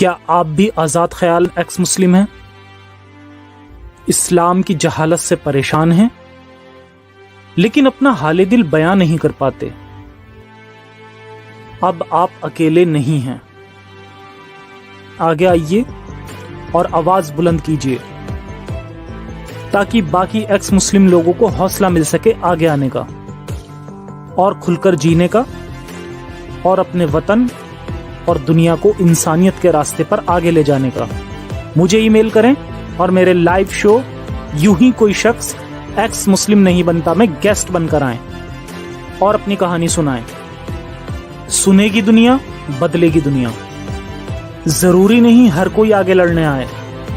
क्या आप भी आज़ाद ख्याल एक्स मुस्लिम हैं? इस्लाम की जहालत से परेशान हैं, लेकिन अपना हाले दिल बयां नहीं कर पाते? अब आप अकेले नहीं हैं। आगे आइए और आवाज बुलंद कीजिए ताकि बाकी एक्स मुस्लिम लोगों को हौसला मिल सके आगे आने का और खुलकर जीने का और अपने वतन और दुनिया को इंसानियत के रास्ते पर आगे ले जाने का। मुझे ईमेल करें और मेरे लाइव शो यूं ही कोई शख्स एक्स मुस्लिम नहीं बनता में गेस्ट बनकर आएं और अपनी कहानी सुनाएं। सुनेगी दुनिया, बदलेगी दुनिया। जरूरी नहीं हर कोई आगे लड़ने आए,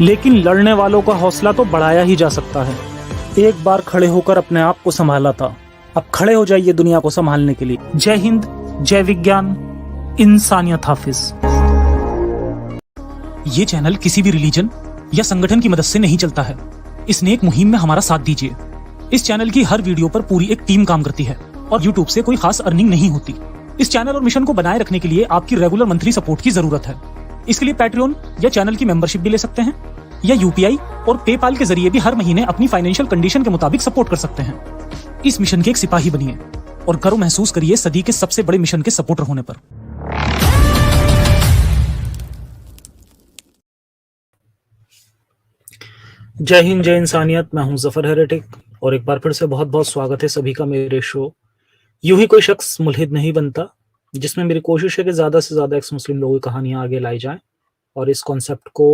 लेकिन लड़ने वालों का हौसला तो बढ़ाया ही जा सकता है। एक बार खड़े होकर अपने आप को संभाला था, अब खड़े हो जाइए दुनिया को संभालने के लिए। जय हिंद, जय विज्ञान, इंसानियत हाफिज। ये चैनल किसी भी रिलीजन या संगठन की मदद से नहीं चलता है। इस नेक मुहिम में हमारा साथ दीजिए। इस चैनल की हर वीडियो पर पूरी एक टीम काम करती है और यूट्यूब से कोई खास अर्निंग नहीं होती। इस चैनल और मिशन को बनाए रखने के लिए आपकी रेगुलर मंथली सपोर्ट की जरूरत है। इसके लिए पैट्रियन या चैनल की मेंबरशिप भी ले सकते हैं या यूपीआई और पेपाल के जरिए भी हर महीने अपनी फाइनेंशियल कंडीशन के मुताबिक सपोर्ट कर सकते हैं। इस मिशन के एक सिपाही बनिए और गर्व महसूस करिए सदी के सबसे बड़े मिशन के सपोर्टर होने पर। जय हिंद, जय इंसानियत। मैं हूं जफर हेरेटिक और एक बार फिर से बहुत बहुत स्वागत है सभी का मेरे शो यूं ही कोई शख्स मुल्हिद नहीं बनता, जिसमें मेरी कोशिश है कि ज़्यादा से ज़्यादा एक्स मुस्लिम लोगों की कहानियाँ आगे लाई जाएं और इस कॉन्सेप्ट को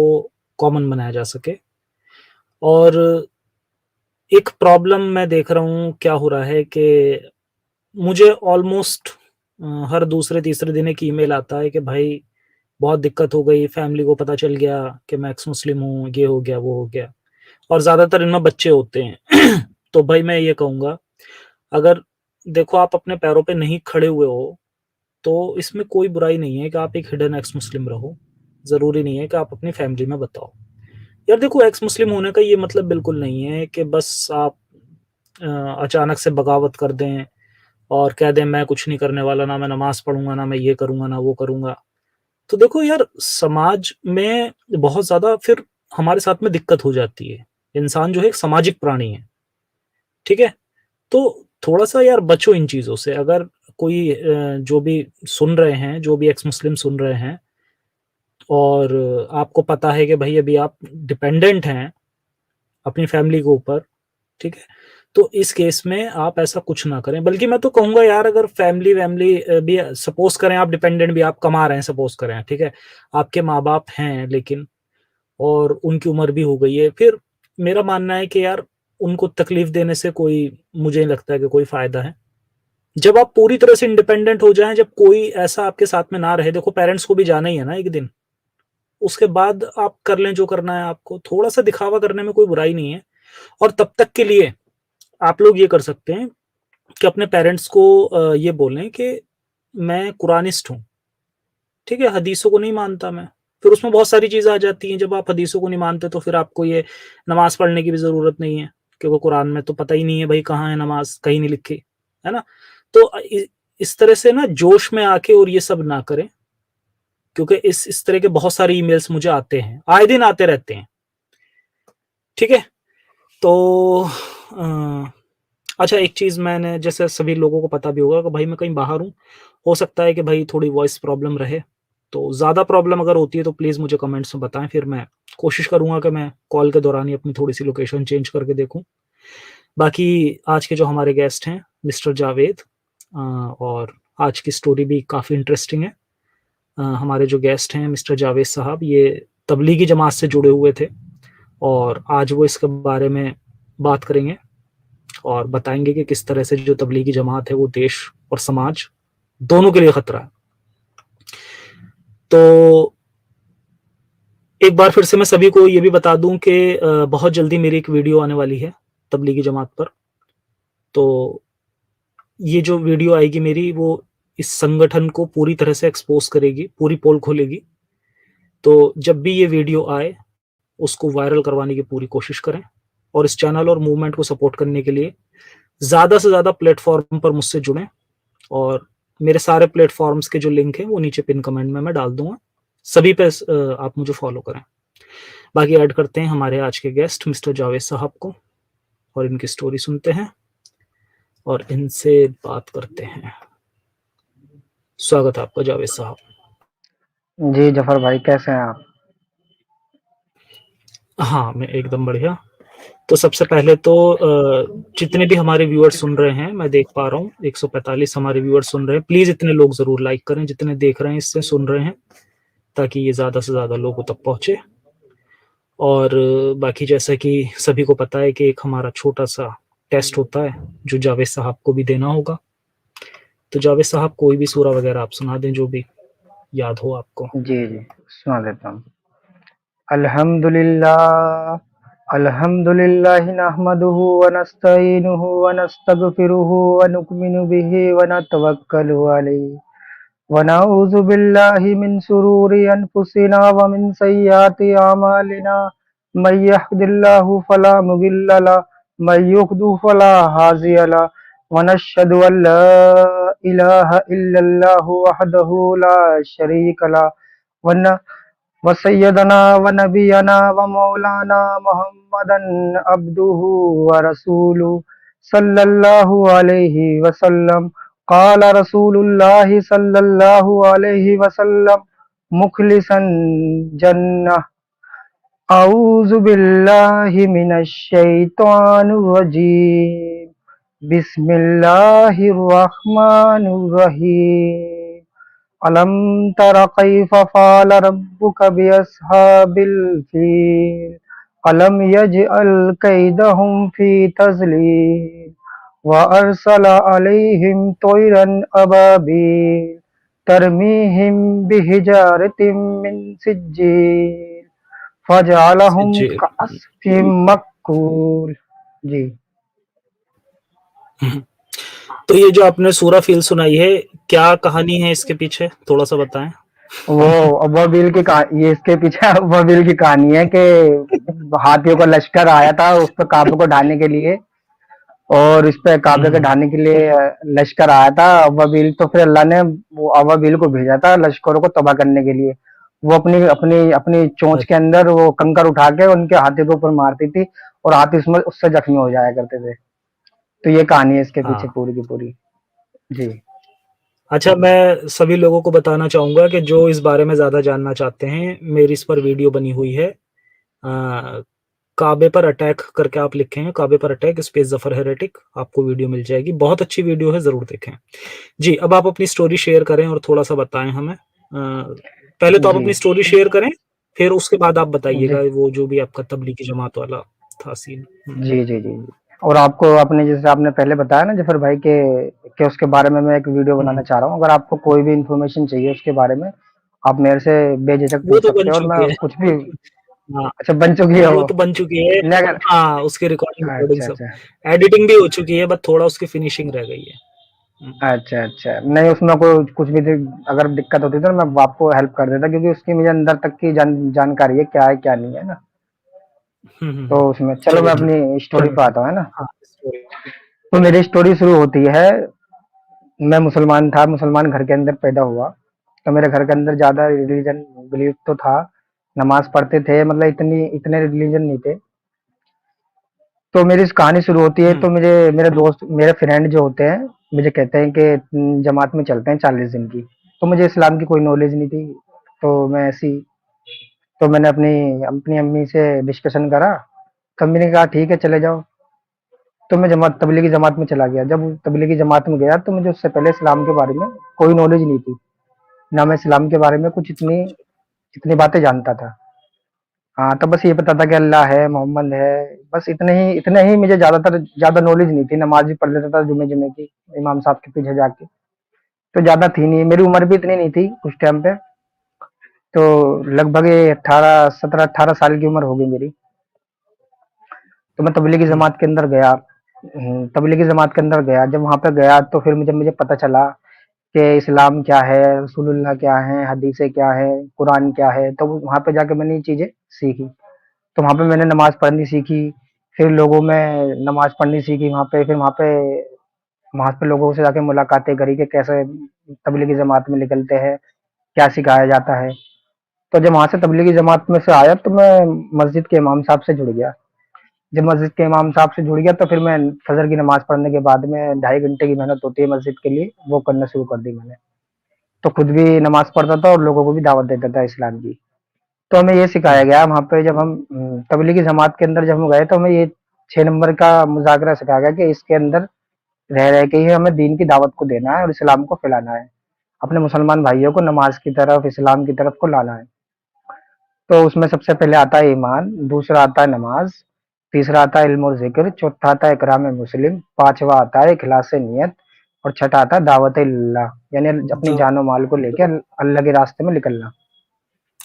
कॉमन बनाया जा सके। और एक प्रॉब्लम मैं देख रहा हूँ क्या हो रहा है कि मुझे ऑलमोस्ट हर दूसरे तीसरे दिन एक ईमेल आता है कि भाई बहुत दिक्कत हो गई, फैमिली को पता चल गया कि मैं एक्स मुस्लिम हूँ, ये हो गया वो हो गया, और ज़्यादातर इनमें बच्चे होते हैं। तो भाई मैं ये कहूँगा, अगर देखो आप अपने पैरों पे नहीं खड़े हुए हो तो इसमें कोई बुराई नहीं है कि आप एक हिडन एक्स मुस्लिम रहो। ज़रूरी नहीं है कि आप अपनी फैमिली में बताओ। यार देखो, एक्स मुस्लिम होने का ये मतलब बिल्कुल नहीं है कि बस आप अचानक से बगावत कर दें और कह दें मैं कुछ नहीं करने वाला, ना मैं नमाज़ पढ़ूँगा, ना मैं ये करूँगा, ना वो करूँगा। तो देखो यार, समाज में बहुत ज़्यादा फिर हमारे साथ में दिक्कत हो जाती है। इंसान जो है एक सामाजिक प्राणी है, ठीक है? तो थोड़ा-सा यार बचो इन चीज़ों से। अगर कोई जो भी सुन रहे हैं, जो भी एक्स मुस्लिम सुन रहे हैं और आपको पता है कि भई अभी आप डिपेंडेंट हैं अपनी फैमिली के ऊपर, ठीक है? तो इस केस में आप ऐसा कुछ ना करें। बल्कि मैं तो कहूँगा यार, अगर फैमिली भी सपोज़ करें आप डिपेंडेंट भी आप कमा रहे हैं, सपोज़ करें, ठीक है? आपके माँ-बाप हैं लेकिन, और उनकी उम्र भी हो गई है, फिर मेरा मानना है कि यार उनको तकलीफ देने से मुझे नहीं लगता है कि कोई फ़ायदा है। जब आप पूरी तरह से इंडिपेंडेंट हो जाएँ, जब कोई ऐसा आपके साथ में ना रहे, देखो पेरेंट्स को भी जाना ही है ना एक दिन, उसके बाद आप कर लें जो करना है आपको। थोड़ा-सा दिखावा करने में कोई बुराई नहीं है, और तब तक के लिए आप लोग ये कर सकते हैं कि अपने पेरेंट्स को ये बोलें कि मैं कुरानिस्ट हूँ, ठीक है? हदीसों को नहीं मानता मैं। फिर उसमें बहुत सारी चीज़ें आ जाती हैं। जब आप हदीसों को नहीं मानते तो फिर आपको ये नमाज़ पढ़ने की भी ज़रूरत नहीं है, क्योंकि कुरान में तो पता ही नहीं है भई कहाँ है नमाज़, कहीं नहीं लिखी, है ना? तो इस तरह से ना जोश में आके और ये सब ना करें, क्योंकि इस तरह के बहुत सारे ईमेल्स मुझे आते हैं, आए दिन आते रहते हैं, ठीक है? तो अच्छा, एक चीज़ मैंने, जैसे सभी लोगों को पता भी होगा कि भाई मैं कहीं बाहर हूँ, हो सकता है कि भाई थोड़ी वॉइस प्रॉब्लम रहे, तो ज़्यादा प्रॉब्लम अगर होती है तो प्लीज़ मुझे कमेंट्स में बताएँ, फिर मैं कोशिश करूँगा कि मैं कॉल के दौरान ही अपनी थोड़ी-सी लोकेशन चेंज करके देखूँ। बाकी आज के जो हमारे गेस्ट हैं मिस्टर जावेद, और आज की स्टोरी भी काफ़ी इंटरेस्टिंग है। हमारे जो गेस्ट हैं मिस्टर जावेद साहब, ये तबलीगी जमात से जुड़े हुए थे और आज वो इसके बारे में बात करेंगे और बताएँगे कि किस तरह से जो तबलीगी जमात है वो देश और समाज दोनों के लिए खतरा है। तो एक बार फिर से मैं सभी को ये भी बता दूं कि बहुत जल्दी मेरी एक वीडियो आने वाली है तबलीगी जमात पर। तो ये जो वीडियो आएगी मेरी, वो इस संगठन को पूरी तरह से एक्सपोज़ करेगी, पूरी पोल खोलेगी। तो जब भी ये वीडियो आए, उसको वायरल करवाने की पूरी कोशिश करें और इस चैनल और मूवमेंट को सपोर्ट करने के लिए ज़्यादा से ज़्यादा प्लेटफ़ॉर्म पर मुझसे जुड़ें, और मेरे सारे प्लेटफ़ॉर्म्स के जो लिंक हैं वो नीचे पिन कमेंट में मैं डाल दूँगा। सभी पे आप मुझे फॉलो करें। बाकी ऐड करते हैं हमारे आज के गेस्ट मिस्टर जावेद साहब को और इनकी स्टोरी सुनते हैं और इनसे बात करते हैं। स्वागत है आपका जावेद साहब। जी जफर भाई, कैसे हैं आप? हाँ, मैं एकदम बढ़िया। तो सबसे पहले तो जितने भी हमारे व्यूअर्स सुन रहे हैं, मैं देख पा रहा हूँ 145 हमारे व्यूअर्स सुन रहे हैं। प्लीज़ इतने लोग ज़रूर लाइक करें, जितने देख रहे हैं इससे सुन रहे हैं, ताकि ये ज़्यादा से ज़्यादा लोगों तक पहुँचे। और बाकी जैसा कि सभी को पता है कि एक हमारा छोटा-सा टेस्ट होता है, जो जावेद साहब को भी देना होगा। तो जावेद साहब कोई भी सूरा वगैरह आप सुना दें, जो भी याद हो आपको। जी जी, सुना देता हूँ। अल्हम्दुलिल्लाह अल्हम्दुलिल्लाहि नहमदुहु व नस्तईनुहु व नस्तगफिरुहु व नु'मिनु बिही व नतवक्कलु अलैहि व नऊज़ु बिल्लाहि मिन शुरूरि अनफुसिना व मिन सय्यिआति अमालिना मय यहदिल्लाहु फला मुदिल्ल लहु मय युद्लिल फला हादिय लहु व नशहदु अल्ला इलाहा इल्लल्लाहु वहदहु ला शरीक लहु व सय्यदना व नबियना व मौलाना मुहम्मदन अब्दुहु व रसूलुहु सल्लल्लाहु अलैहि वसल्लम। क़ाल रसूलुल्लाहि सल्लल्लाहु अलैहि वसल्लम मुखलिसन जन्नह। अऊज़ु बिल्लाहि मिनश शैतानिर रजीम। बिस्मिल्लाहिर रहमानिर रहीम। अलम तरा कैफ फ़अल रब्बुका बिअस्हाबिल फील। अलम यजअल कैदहुम फी तज़लील व अरसल अलैहिम तैरन अबाबील तरमीहिम बिहिजारतिम मिन सिज्जील फजअलहुम जी। कअस्फिम मअकूल। जी। तो ये जो आपने सूरा फ़ील सुनाई है, क्या कहानी है इसके पीछे? थोड़ा-सा बताएँ। वो अव्वाबिल की ये इसके पीछे अव्वाबिल की कहानी है कि हाथियों का लश्कर आया था उस पे काबे को ढाने के लिए, और इस पे काबे को ढाने के लिए लश्कर आया था अव्वाबिल। तो फिर अल्लाह ने वो अव्वाबिल को भेजा था लश्करों को तबाह करने के लिए। वो अपनी अपनी अपनी चोंच के अंदर वो कंकर उठा के उनके हाथी के ऊपर मारती थी और हाथी उसमें उससे जख्मी हो जाया करते थे। तो ये कहानी है इसके पीछे हाँ। पूरी की पूरी। जी अच्छा, मैं सभी लोगों को बताना चाहूँगा कि जो इस बारे में ज़्यादा जानना चाहते हैं, मेरी इस पर वीडियो बनी हुई है। काबे पर अटैक करके आप लिखें, काबे पर अटैक स्पेस ज़फ़र हेरेटिक, आपको वीडियो मिल जाएगी। बहुत अच्छी वीडियो है, ज़रूर देखें। जी, अब आप अपनी स्टोरी शेयर करें और थोड़ा-सा बताएँ हमें। पहले तो आप जी अपनी स्टोरी शेयर करें, फिर उसके बाद आप जी बताइएगा वो जो भी आपका तबलीगी जमात वाला था सीन। जी जी जी। और आपको अपने जैसे आपने पहले बताया ना जफर भाई के उसके बारे में मैं एक वीडियो बनाना हुँ, चाह रहा हूँ। अगर आपको कोई भी इंफॉर्मेशन चाहिए उसके बारे में, आप मेरे से बेझिझक वो पूछ तो बन सकते हैं और मैं चुकी है। कुछ भी। हाँ, अच्छा, बन चुकी है वो वो? तो बन चुकी है। नहीं अगर हाँ, उसकी रिकॉर्डिंग अच्छा सब, अच्छा एडिटिंग भी हो चुकी है, बस थोड़ा उसकी फिनिशिंग रह गई है। हुँ, अच्छा अच्छा, नहीं उसमें कोई कुछ भी अगर दिक्कत होती तो मैं आपको हेल्प कर देता, क्योंकि उसकी मुझे अंदर तक की जानकारी है क्या नहीं है ना। हुँ, हुँ, तो हुँ। उसमें चलो चलो मैं ठीक अपनी है। स्टोरी पे आता हूँ, है ना। हाँ, स्टोरी। तो मेरी स्टोरी शुरू होती है, मैं मुसलमान था, मुसलमान घर के अंदर पैदा हुआ। तो मेरे घर के अंदर ज़्यादा रिलीजन बिलीफ तो था, नमाज़ पढ़ते थे, मतलब इतने रिलीजन नहीं थे। तो मेरी कहानी शुरू होती है, हुँ, तो मुझे मेरे दोस्त, मेरे फ्रेंड जो होते हैं, मुझे कहते हैं कि जमात में चलते हैं 40 दिन की। तो मुझे इस्लाम की कोई नॉलेज नहीं थी, तो मैं ऐसी तो मैंने अपनी अपनी अम्मी से डिस्कशन करा, तो अम्मी ने कहा ठीक है चले जाओ। तो मैं तबलीगी जमात में चला गया। जब तबलीगी जमात में गया तो मुझे उससे पहले इस्लाम के बारे में कोई नॉलेज नहीं थी, ना मैं इस्लाम के बारे में कुछ इतनी इतनी बातें जानता था। हाँ, तो बस ये पता था कि अल्लाह है, मोहम्मद है, बस इतने ही मुझे ज़्यादा नॉलेज नहीं थी। नमाज़ भी पढ़ लेता था जुमे जुमे की, इमाम साहब के पीछे जाके। तो ज़्यादा थी नहीं, मेरी उम्र भी इतनी नहीं थी उस टाइम पे। तो लगभग ये 18 17 18 साल की उम्र होगी मेरी। तो मैं तबलीगी हुँ, जमात के अंदर गया। तबलीगी जमात के अंदर गया, जब वहाँ पे गया तो फिर मुझे पता चला कि इस्लाम क्या है, रसूलुल्लाह क्या है, हदीसें क्या है, कुरान क्या है। तो वहाँ पे जाके मैंने ये चीज़ें सीखी। तो वहाँ पे मैंने नमाज़ पढ़नी सीखी, फिर लोगों में नमाज़ पढ़नी सीखी वहाँ पे। फिर वहाँ पे लोगों से जाके मुलाकातें करी कि कैसे तबलीगी जमात में निकलते हैं, क्या सिखाया जाता है। तो जब वहाँ से तबलीगी जमात में से आया तो मैं मस्जिद के इमाम साहब से जुड़ गया। जब मस्जिद के इमाम साहब से जुड़ गया तो फिर मैं फजर की नमाज पढ़ने के बाद में 2.5 घंटे की मेहनत होती है मस्जिद के लिए, वो करना शुरू कर दी मैंने। तो खुद भी नमाज पढ़ता था और लोगों को भी दावत देता था इस्लाम की। तो हमें ये सिखाया हम्म, गया वहाँ पे, जब हम तबलीगी जमात के अंदर जब हम गए तो हमें ये 6 नंबर का मुजाकरा सिखाया गया कि इसके अंदर रह रह के ही हमें दीन की दावत को देना है और इस्लाम को फैलाना है, अपने मुसलमान भाइयों को नमाज की तरफ, इस्लाम की तरफ को लाना है। तो उसमें सबसे पहले आता है ईमान, दूसरा आता है नमाज, तीसरा आता है इल्म और जिक्र, चौथा आता है इकराम मुस्लिम, पांचवा आता है इखलास नियत, और छठा आता है दावत इल्लाह, यानी अपनी दा- जानो माल को लेके अल्लाह के रास्ते में निकलना।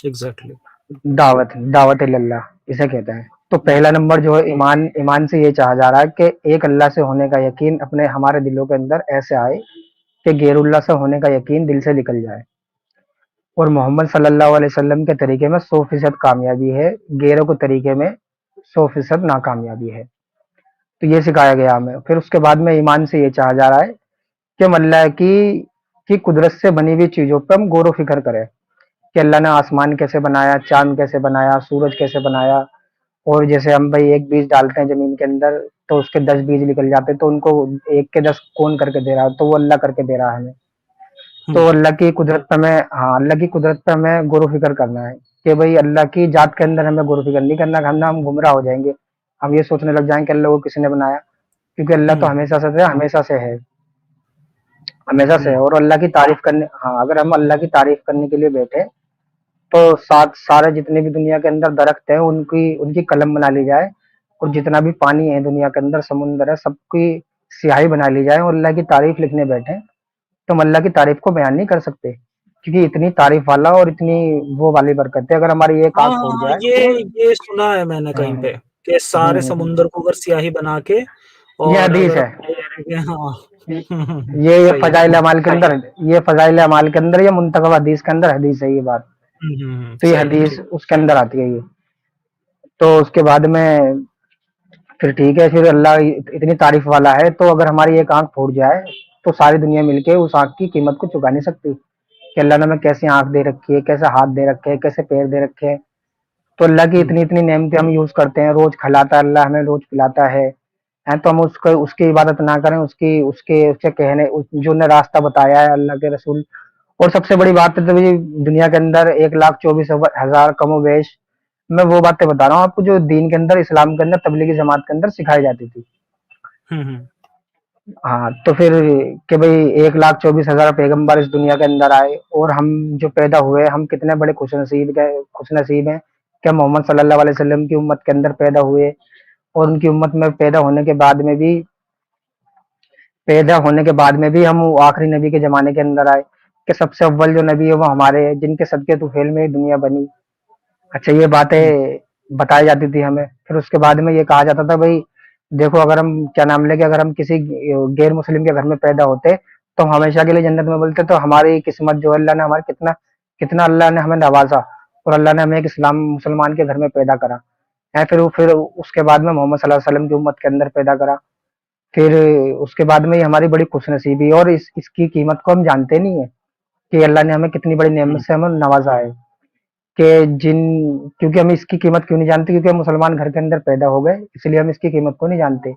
एग्जैक्टली। दावत दावत इल्लाह इसे कहते हैं। तो पहला नंबर जो है ईमान, ईमान से ये चाहा जा रहा है कि एक अल्लाह से होने का यकीन अपने हमारे दिलों के अंदर ऐसे आए कि गैरुल्लाह से होने का यकीन दिल से निकल जाए, और मोहम्मद सल्लल्लाहु अलैहि वसल्लम के तरीके में 100% कामयाबी है, गैरों के तरीके में 100% नाकामयाबी है। तो ये सिखाया गया हमें। फिर उसके बाद में ईमान से ये चाहा जा रहा है कि हम अल्लाह की कुदरत से बनी हुई चीज़ों पे हम गौर व फ़िक्र करें कि अल्लाह ने आसमान कैसे बनाया, चाँद कैसे बनाया, सूरज कैसे बनाया। और जैसे हम भाई एक बीज डालते हैं ज़मीन के अंदर, तो उसके 10 बीज निकल जाते हैं, तो उनको 1 के 10 कौन करके दे रहा है? तो वो अल्लाह करके दे रहा है हमें। तो हम्म, अल्लाह की कुदरत पे हमें, हाँ, अल्लाह की कुदरत पे हमें गौर व फ़िक्र करना है कि भई अल्लाह की ज़ात के अंदर हमें गौर व फ़िक्र नहीं करना, वरना हम गुमराह हो जाएँगे। हम ये सोचने लग जाएँगे कि अल्लाह को किसने बनाया? क्योंकि अल्लाह तो हम्म, हमेशा से है, हमेशा से है। हम्म, और अल्लाह की तारीफ़ करने, हाँ, अगर हम अल्लाह की तारीफ़ करने के लिए बैठे, तो साथ सारे जितने भी दुनिया के अंदर दरख्त हैं, उनकी उनकी कलम बना ली जाए, और जितना भी पानी है दुनिया के अंदर, समुंदर है, सबकी स्याही बना ली जाए और अल्लाह की तारीफ़ लिखने बैठे, तो हम अल्लाह की तारीफ़ को बयान नहीं कर सकते। क्योंकि इतनी तारीफ़ वाला और इतनी वो वाली बरकत है, अगर हमारी एक हाँ आँख फूट हाँ, जाए। ये सुना है मैंने कहीं हुँ, पे कि हुँ, सारे हुँ, हुँ। समुंदर को अगर स्याही बना के ये और हदीस अगर है। हाँ। ये सही है। फ़ज़ाइल अमाल के अंदर, ये फ़ज़ाइल अमाल के अंदर, ये मुंतखब हदीस के अंदर हदीस है ये बात। तो ये सही है, हदीस ठीक। उसके अंदर आती है ये। तो उसके बाद में फिर ठीक है, फिर अल्लाह इतनी तारीफ वाला है, तो अगर हमारी एक आंख फूट जाए, तो सारी दुनिया मिलके उस आंख की कीमत को चुका नहीं सकती कि अल्लाह ने हमें कैसी आंख दे रखी है, कैसे हाथ दे रखे हैं, कैसे पैर दे रखे हैं। तो अल्लाह की हम्म, इतनी इतनी नेमतें हम यूज करते हैं, रोज खिलाता है अल्लाह, हमें रोज पिलाता है। तो हम उसको उसकी इबादत ना करें, उसकी उसके उसके कहने जो ने रास्ता बताया है अल्लाह के रसूल। और सबसे बड़ी बात है तो भाई, दुनिया के अंदर 1,24,000 कमोवेश, मैं वो बातें बता रहा हूँ आपको जो दीन के अंदर, इस्लाम के अंदर, तबलीगी जमात के अंदर सिखाई जाती थी। हम्म, हाँ, तो फिर कि भाई 1,24,000 पैगंबर इस दुनिया के अंदर आए, और हम जो पैदा हुए, हम कितने बड़े खुश नसीब हैं कि हम मोहम्मद सल्लल्लाहु अलैहि वसल्लम की उम्मत के अंदर पैदा हुए। और उनकी उम्मत में पैदा होने के बाद में भी हम वो आखिरी नबी के ज़माने के अंदर आए, कि सबसे अव्वल जो नबी है वो हमारे हैं, जिनके सदक़े तुफ़ैल में ये दुनिया बनी। अच्छा, ये हम्म, बातें बताई जाती थी हमें। फिर उसके बाद में ये कहा जाता था भाई, देखो अगर हम क्या नाम लेके अगर हम किसी गैर मुस्लिम के घर में पैदा होते, तो हम हमेशा के लिए जन्नत में बोलते, तो हमारी किस्मत जो है, अल्लाह ने हमारे कितना कितना अल्लाह ने हमें नवाजा, और अल्लाह ने हमें एक इस्लाम मुसलमान के घर में पैदा करा है। फिर उसके बाद में मोहम्मद सल्लल्लाहु अलैहि वसल्लम की उम्मत के अंदर पैदा करा। फिर उसके बाद में ये हमारी बड़ी खुशनसीबी, और इसकी कीमत को हम जानते नहीं है कि अल्लाह ने हमें कितनी बड़ी नेमत हम्म, से हमें नवाजा है। कि जिन क्योंकि हम इसकी कीमत क्यों नहीं जानते, क्योंकि हम मुसलमान घर के अंदर पैदा हो गए, इसलिए हम इसकी कीमत को नहीं जानते।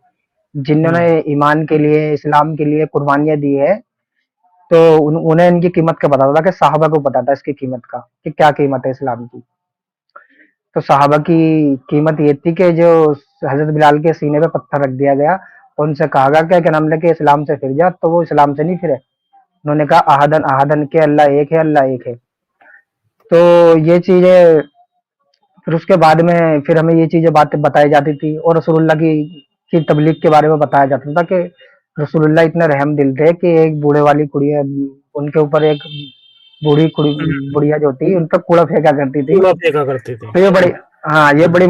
जिन्होंने हम्म, ईमान के लिए, इस्लाम के लिए कुर्बानियाँ दी है, तो उन्हें इनकी कीमत का पता था, कि साहबा को पता था इसकी कीमत का, कि क्या कीमत है इस्लाम की। तो साहबा की कीमत ये थी कि जो हज़रत बिलाल के सीने पे पत्थर रख दिया गया, और उनसे कहा गया कि नाम लेके इस्लाम से फिर जा, तो वो इस्लाम से नहीं फिरे। उन्होंने कहा अहदन अहदन, के अल्लाह एक है, अल्लाह एक है। तो ये चीज़ें, फिर उसके बाद में फिर हमें ये चीज़ें बातें बताई जाती थी, और रसूलुल्लाह की तबलीग के बारे में बताया जाता था कि रसूलुल्लाह इतने रहम दिल थे कि एक बूढ़े वाली कुड़िया, उनके ऊपर एक बूढ़ी कुड़ी, हम्म। बुढ़िया जो थी, उन पर कूड़ा फेंका करती थी। कूड़ा फेंका करते थे। तो ये बड़ी, हाँ, ये हम्म, बड़ी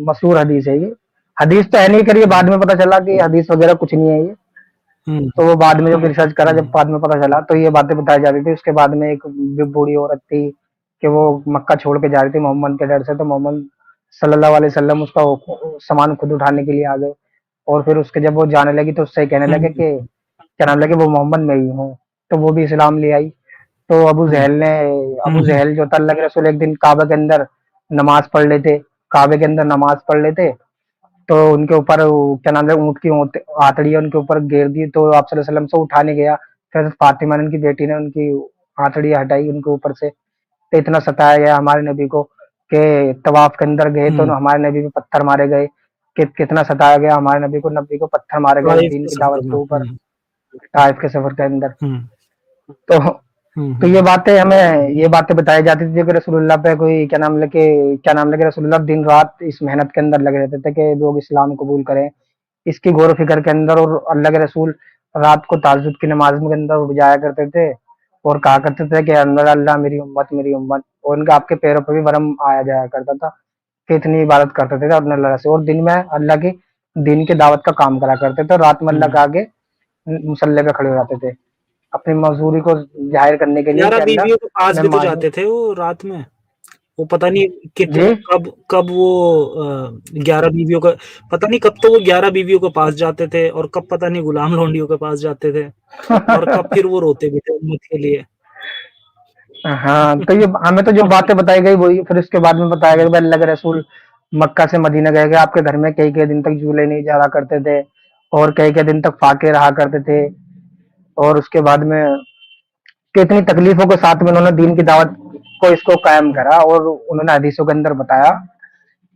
मशहूर हदीस है ये। हदीस तो है नहीं, करिए हम्म, बाद में पता चला कि हदीस वगैरह कुछ नहीं है ये। हम्म, तो वो बाद में जब रिसर्च करा, जब हम्म, बाद में पता चला, तो ये बातें बताई जा रही थी। उसके बाद में एक बूढ़ी औरत थी कि वो मक्का छोड़ के जा रही थी मोहम्मद के डर से, तो मोहम्मद सल्लल्लाहु अलैहि वसल्लम उसका सामान खुद उठाने के लिए आ गए। और फिर उसके जब वो जाने लगी, तो उससे कहने लगे कि क्या नाम लगे, वो मोहम्मद मैं ही हूँ। तो वो भी इस्लाम ले आई। तो हम्म अबू हम्म जहल जो था, अल्लाह के रसूल एक दिन काबा के अंदर नमाज पढ़ लेते, काबे के अंदर नमाज पढ़ लेते, तो उनके ऊपर क्या नाम है, ऊँट की आंतड़ी उनके ऊपर गिर दी, तो आप सल्लल्लाहु अलैहि वसल्लम से उठाने गया, फिर फातिमा ने, उनकी बेटी ने, उनकी आंतड़ी हटाई उनके ऊपर से। तो इतना सताया गया हमारे नबी को कि तवाफ के अंदर गए तो हम्म। हमारे नबी पे पत्थर मारे गए, कि कितना सताया गया हमारे नबी को पत्थर मारे गए इस ताइफ दीन के की सफर दावत में। के ऊपर, ताइफ के सफर के अंदर। हम्म तो हम्म। ये बातें बताई जाती थी कि रसूलुल्लाह पे कोई क्या नाम लेके रसूलुल्लाह दिन रात इस मेहनत के अंदर लगे रहते थे कि लोग इस्लाम कबूल करें, इसकी गौर फिक्र के अंदर। और अल्लाह के रसूल रात को तहज्जुद की नमाज के अंदर उठ जाया करते थे और कहा करते थे कि अल्लाह अल्लाह मेरी उम्मत मेरी उम्मत, और उनके आपके पैरों पर भी वरम आया जाया करता था कि इतनी इबादत करते थे अपने अल्लाह से, और दिन में अल्लाह की दीन की दावत का काम करा करते थे, और रात में अल्लाह हम्म। के आगे मुसल्ले पे खड़े हो जाते थे अपनी मजदूरी को जाहिर करने के लिए कि 11 अल्लाह बीवियों के पास मैं भी तो माजूद। जाते थे वो रात में। वो पता नहीं जी। कब कब वो 11 बीवियों का, पता नहीं कब तो वो 11 बीवियों के पास जाते थे और कब पता नहीं गुलाम लौंडियों के पास जाते थे, और कब फिर वो रोते भी थे उम्मत के लिए। हाँ, तो ये हमें तो जो बातें बताई गई वही, फिर उसके बाद में बताया गया कि भाई अल्लाह के रसूल मक्का से मदीना गए, आपके घर में कई कई दिन तक झूले नहीं जा करते थे, और कई कई दिन तक फाके रहा करते थे, और उसके बाद में कितनी तकलीफों के साथ में उन्होंने दीन की दावत को इसको कायम करा, और उन्होंने हदीसों के अंदर बताया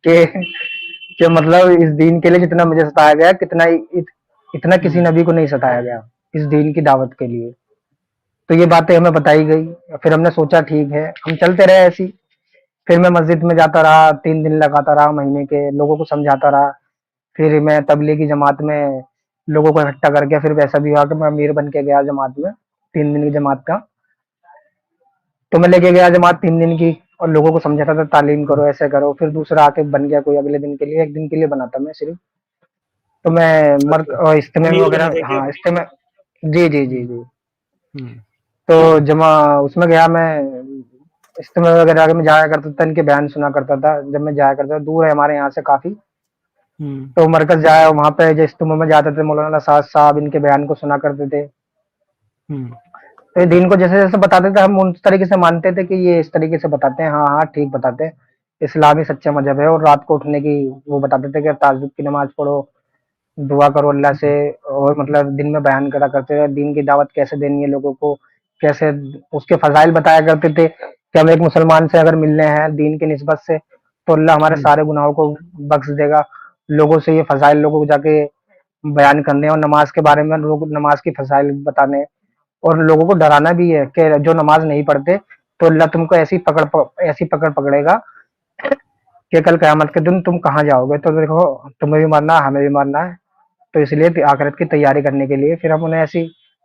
कि मतलब इस दीन के लिए जितना मुझे सताया गया, इतना किसी हम्म नबी को नहीं सताया गया इस दीन की दावत के लिए। तो ये बातें हमें बताई गई, फिर हमने सोचा ठीक है, हम चलते रहे ऐसी। फिर मैं मस्जिद में जाता रहा, 3 दिन लगाता रहा महीने के, लोगों को समझाता रहा। फिर मैं तबलीगी जमात में लोगों को इकट्ठा करके, फिर वैसा भी हुआ कि मैं अमीर बन के गया जमात में, 3 दिन की जमात का। तो मैं लेके गया जमात 3 दिन की, और लोगों को समझाता था तालीम करो, ऐसे करो। फिर दूसरा आके बन गया कोई अगले दिन के लिए, 1 दिन के लिए बना था मैं सिर्फ। तो मैं अच्छा, इज्तिमा में अमीर बने वगैरह, थे क्या? हाँ इज्तिमा, जी जी जी हम्म जी। हम्म तो जमा उसमें गया मैं, इज्तिमा वगैरह में जाया करता था, इनके बयान सुना करता था। जब मैं जाया करता था, दूर है हमारे यहाँ से काफी, हम्म तो मरकज जाया, वहां पे जो इज्तिमा में जाते थे, मौलाना साद साहब इनके बयान को सुना करते थे। हम्म। तो ये दीन को जैसे जैसे बताते थे, हम उस तरीके से मानते थे कि ये इस तरीके से बताते हैं, हाँ हाँ ठीक बताते हैं, इस्लाम ही सच्चा मजहब है। और रात को उठने की वो बताते थे कि ताजुद की नमाज पढ़ो, दुआ करो अल्लाह से, और मतलब दिन में बयान करा करते थे दीन की दावत कैसे देनी है लोगों को, कैसे उसके फजाइल बताया करते थे कि हम एक मुसलमान से अगर मिलने हैं दीन की निस्बत से, तो अल्लाह हमारे हम्म। सारे गुनाहों को बख्श देगा। लोगों से ये फजाइल लोगों को जाके बयान करने, और नमाज के बारे में लोग नमाज की फजाइल बताने, और लोगों को डराना भी है कि जो नमाज नहीं पढ़ते तो अल्लाह तुमको ऐसी पकड़ पकड़ेगा कि कल क़यामत के दिन तुम कहाँ जाओगे। तो देखो, तुम्हें भी मरना है, हमें भी मरना है, तो इसलिए आखिरत की तैयारी करने के लिए फिर हम उन्हें ऐसी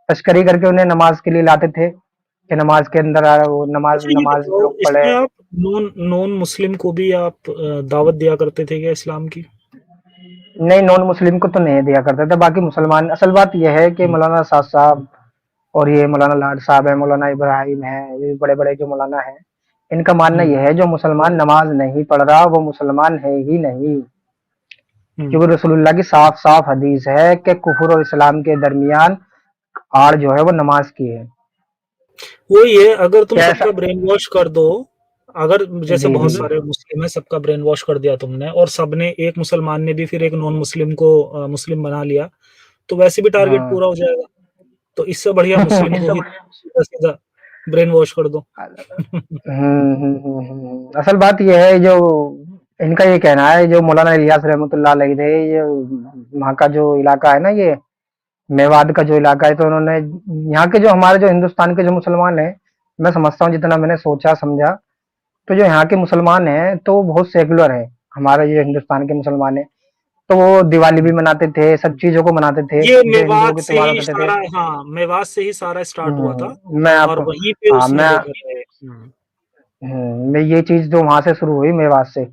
तस्करी करके उन्हें नमाज के लिए लाते थे कि नमाज के अंदर वो नमाज अच्छा, ये नमाज बताओ, लोग पढ़े। इसमें आप नॉन नॉन मुस्लिम को भी आप दावत दिया करते थे क्या इस्लाम की? नहीं, नॉन मुस्लिम को तो नहीं दिया करते थे, बाकी मुसलमान। असल बात यह है कि हम्म मौलाना साद साहब और ये मौलाना लाड साहब है, मौलाना इब्राहिम है, ये बड़े बड़े जो मौलाना है, इनका मानना हम्म यह है जो मुसलमान नमाज नहीं पढ़ रहा वो मुसलमान है ही नहीं। हम्म। क्योंकि रसूलुल्लाह की साफ साफ हदीस है कि कुफर और इस्लाम के दरमियान आड़ जो है वो नमाज की है। वो ये, अगर तुम कैसा? सबका ब्रेन वॉश कर दो, अगर जैसे जी बहुत जी। सारे मुस्लिम है, सबका ब्रेन वॉश कर दिया तुमने, और सबने, एक मुसलमान ने भी फिर एक नॉन मुस्लिम को मुस्लिम बना लिया, तो वैसे भी टारगेट हाँ। पूरा हो जाएगा। तो इससे बढ़िया मुस्लिम को ही सीधा सीधा ब्रेन वॉश कर दो। असल बात यह है जो इनका ये कहना है, जो मौलाना इलियास रहमतुल्लाह अलैह थे, ये वहाँ का जो इलाका है ना, ये मेवात का जो इलाका है, तो उन्होंने यहाँ के जो हमारे जो हिंदुस्तान के जो मुसलमान हैं, मैं समझता हूँ जितना मैंने सोचा समझा, तो जो यहाँ के मुसलमान हैं तो वो बहुत सेकुलर है। हमारे जो हिंदुस्तान के मुसलमान हैं तो वो दिवाली भी मनाते थे, सब चीजों को मनाते थे ये जो हिंदुओं मेवात के से त्योहार ही होते थे। सारा, हाँ, मेवात से ही सारा स्टार्ट हुआ था, मैं और आपको वहीं पे हाँ उसने लेकर आए। मैं ये चीज जो वहां से शुरू हुई मेवात से,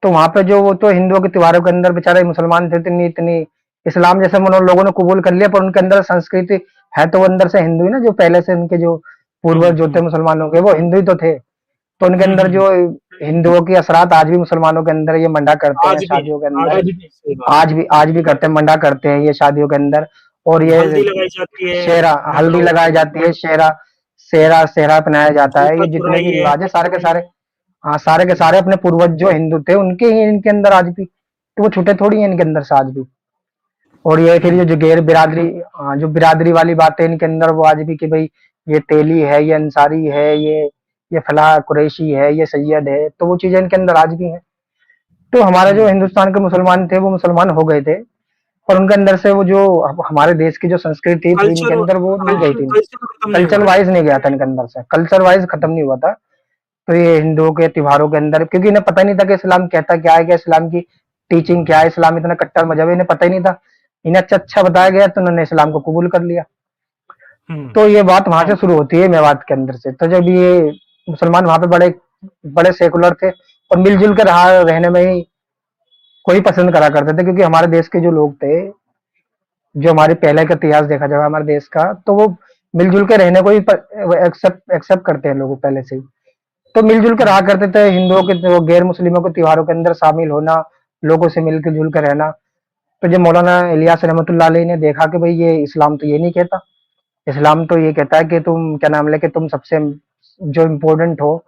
तो वहां पे जो वो तो हिंदुओं के त्योहारों के अंदर बेचारे मुसलमान थे, इतनी इतनी इस्लाम जैसे लोगों ने कबूल कर लिया, पर उनके अंदर संस्कृति है तो वो अंदर से हिंदू ही ना, जो पहले से उनके जो पूर्वज जो थे हम्म मुसलमानों के, वो हिंदू ही तो थे। तो उनके अंदर हम्म। जो हिंदुओं की असरात आज भी मुसलमानों के अंदर ये मंडा करते हैं आज भी, शादियों के आज अंदर। भी, सही बात है। आज भी करते हैं, मंडा करते हैं ये शादियों के अंदर। और ये हल्दी लगाई जाती है, शेरा, मंडा हल्दी होता लगाई है। जाती है, शेरा सेहरा सेहरा पहनाया जाता है, जूता ये जितने भी चुराई है। रिवाज है सारे के सारे, हाँ सारे के सारे अपने पूर्वज जो हिंदू थे उनके ही इनके अंदर आज भी, तो वो छूटे थोड़ी हैं इनके अंदर से आज भी। और ये फिर हम्म जो गैर बिरादरी, जो बिरादरी वाली बातें इनके अंदर वो आज भी कि भाई ये तेली है, ये अंसारी है, ये फला कुरैशी है, ये सैयद है, तो वो चीजें इनके अंदर आज भी हैं। तो हमारे जो हम्म हिंदुस्तान के मुसलमान थे वो मुसलमान हो गए थे, पर उनके अंदर से वो जो हमारे देश की जो संस्कृति थी इनके कल्चर, अंदर वो नहीं हाँ गई थी, कल्चर खत्म नहीं कल्चर हुआ था। वाइज नहीं गया था इनके अंदर से, कल्चर वाइज खत्म नहीं हुआ था। तो ये हिंदुओं के त्योहारों के अंदर, क्योंकि इन्हें पता नहीं था कि इस्लाम कहता क्या है, क्या इस्लाम की टीचिंग क्या है, इस्लाम इतना कट्टर मजहब है, इन्हें पता ही नहीं था। इन्हें अच्छा अच्छा बताया गया तो उन्होंने इस्लाम को कबूल कर लिया। हम्म तो ये बात वहां से शुरू होती है मेवात के अंदर से। तो जब ये मुसलमान वहां पे बड़े बड़े सेकुलर थे और मिलजुल कर रहा रहने में ही कोई पसंद करा करते थे, क्योंकि हमारे देश के जो लोग थे, जो हमारे पहले का इतिहास देखा जाए हमारे देश का, तो वो मिलजुल के रहने को ही एक्सेप्ट एक्सेप्ट करते हैं लोग पहले से ही। तो मिलजुल कर रहा हम्म करते थे, हिंदुओं के वो गैर मुस्लिमों के त्योहारों के अंदर शामिल होना, लोगों से मिलकर जुल कर रहना। तो जब मौलाना इलियास रहमतुल्लाह अलैह ने देखा कि भाई ये इस्लाम तो ये नहीं कहता, इस्लाम तो ये कहता है कि तुम क्या नाम लेके तुम सबसे जो इम्पोर्टेंट हो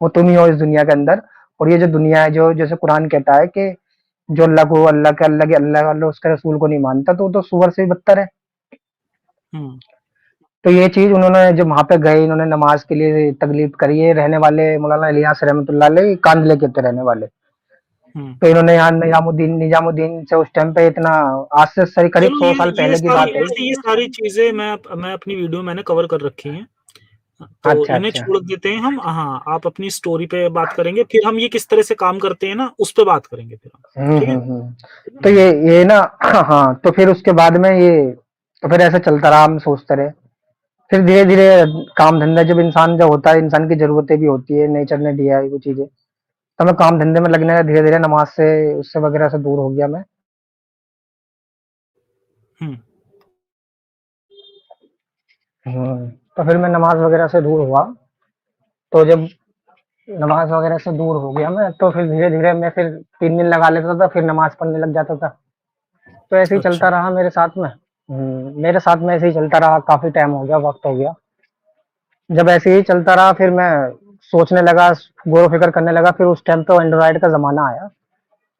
वो तुम ही हो इस दुनिया के अंदर। और ये जो दुनिया है, जो जैसे कुरान कहता है कि जो अल्लाह को अल्लाह उसके रसूल को नहीं मानता तो वो तो सुअर से भी बदतर है। हम्म तो ये चीज उन्होंने जब वहां पे गए, इन्होंने नमाज के लिए तकलीफ करी है, रहने वाले मौलाना इलियास रहमतुल्लाह अलैह कांदले के थे रहने वाले। हम्म तो इन्होंने यहाँ निजामुद्दीन निजामुद्दीन से उस टाइम पे इतना, आज से सही करीब चलो 100 साल ये पहले की सारी बात है। वैसे ये सारी चीजें मैं अपनी वीडियो मैंने कवर कर रखी हैं, तो अच्छा इन्हें अच्छा। छोड़ देते हैं हम। हाँ, आप अपनी स्टोरी पे बात करेंगे, फिर हम ये किस तरह से काम करते हैं ना उस पे बात करेंगे फिर हम। ठीक है। तो ये ना हाँ, तो फिर उसके बाद में ये, तो फिर ऐसे चलता रहा, हम सोचते रहे। फिर धीरे धीरे काम धंधा जब इंसान जब होता है, इंसान की जरूरतें भी होती है, नेचर ने दिया है वो चीजें, तो मैं काम धंधे में लगने लगा, धीरे धीरे नमाज से उससे वगैरह से दूर हो गया मैं। हम्म तो फिर मैं नमाज वगैरह से दूर हुआ। तो जब नमाज वगैरह से दूर हो गया मैं, तो फिर धीरे धीरे मैं फिर 3 दिन लगा लेता था, फिर नमाज पढ़ने लग जाता था। तो ऐसे ही अच्छा। चलता रहा मेरे साथ में। मेरे साथ में ऐसे ही चलता रहा, काफी टाइम हो गया, वक्त हो गया। जब ऐसे ही चलता रहा फिर मैं सोचने लगा, गौर फिक्र करने लगा। फिर उस टाइम तो एंड्रॉइड का जमाना आया,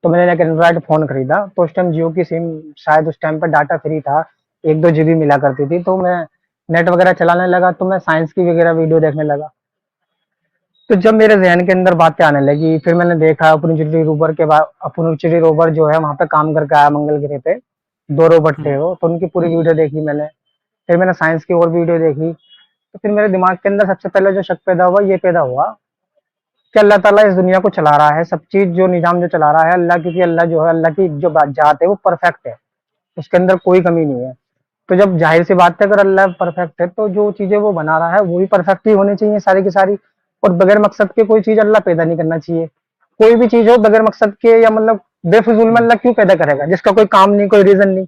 तो मैंने एक एंड्रॉइड फोन खरीदा। तो उस टाइम जियो की सिम, शायद उस टाइम पर डाटा फ्री था, 1-2 GB मिला करती थी। तो मैं नेट वगैरह चलाने लगा, तो मैं साइंस की वगैरह वीडियो देखने लगा। तो जब मेरे जहन के अंदर बातें आने लगी, फिर मैंने देखा अपॉर्चुनिटी रोवर के बाद, अपॉर्चुनिटी रोवर जो है वहां पे काम करके आया मंगल ग्रह पे, 2 रोबोट थे हम्म वो, तो उनकी पूरी वीडियो देखी मैंने। फिर मैंने साइंस की और वीडियो देखी। तो फिर मेरे दिमाग के अंदर सबसे पहले जो शक पैदा हुआ, ये पैदा हुआ कि अल्लाह ताला इस दुनिया को चला रहा है, सब चीज जो निजाम जो चला रहा है अल्लाह, क्योंकि अल्लाह जो है, अल्लाह की जो जात है वो परफेक्ट है, उसके अंदर कोई कमी नहीं है। तो जब जाहिर सी बात है, अगर अल्लाह परफेक्ट है तो जो चीजें वो बना रहा है वो भी परफेक्ट ही होनी चाहिए सारी की सारी। और बगैर मकसद के कोई चीज अल्लाह पैदा नहीं करना चाहिए। कोई भी चीज हो बगैर मकसद के, या मतलब बेफिजूल में हम्म अल्लाह क्यों पैदा करेगा जिसका कोई काम नहीं, कोई रीजन नहीं।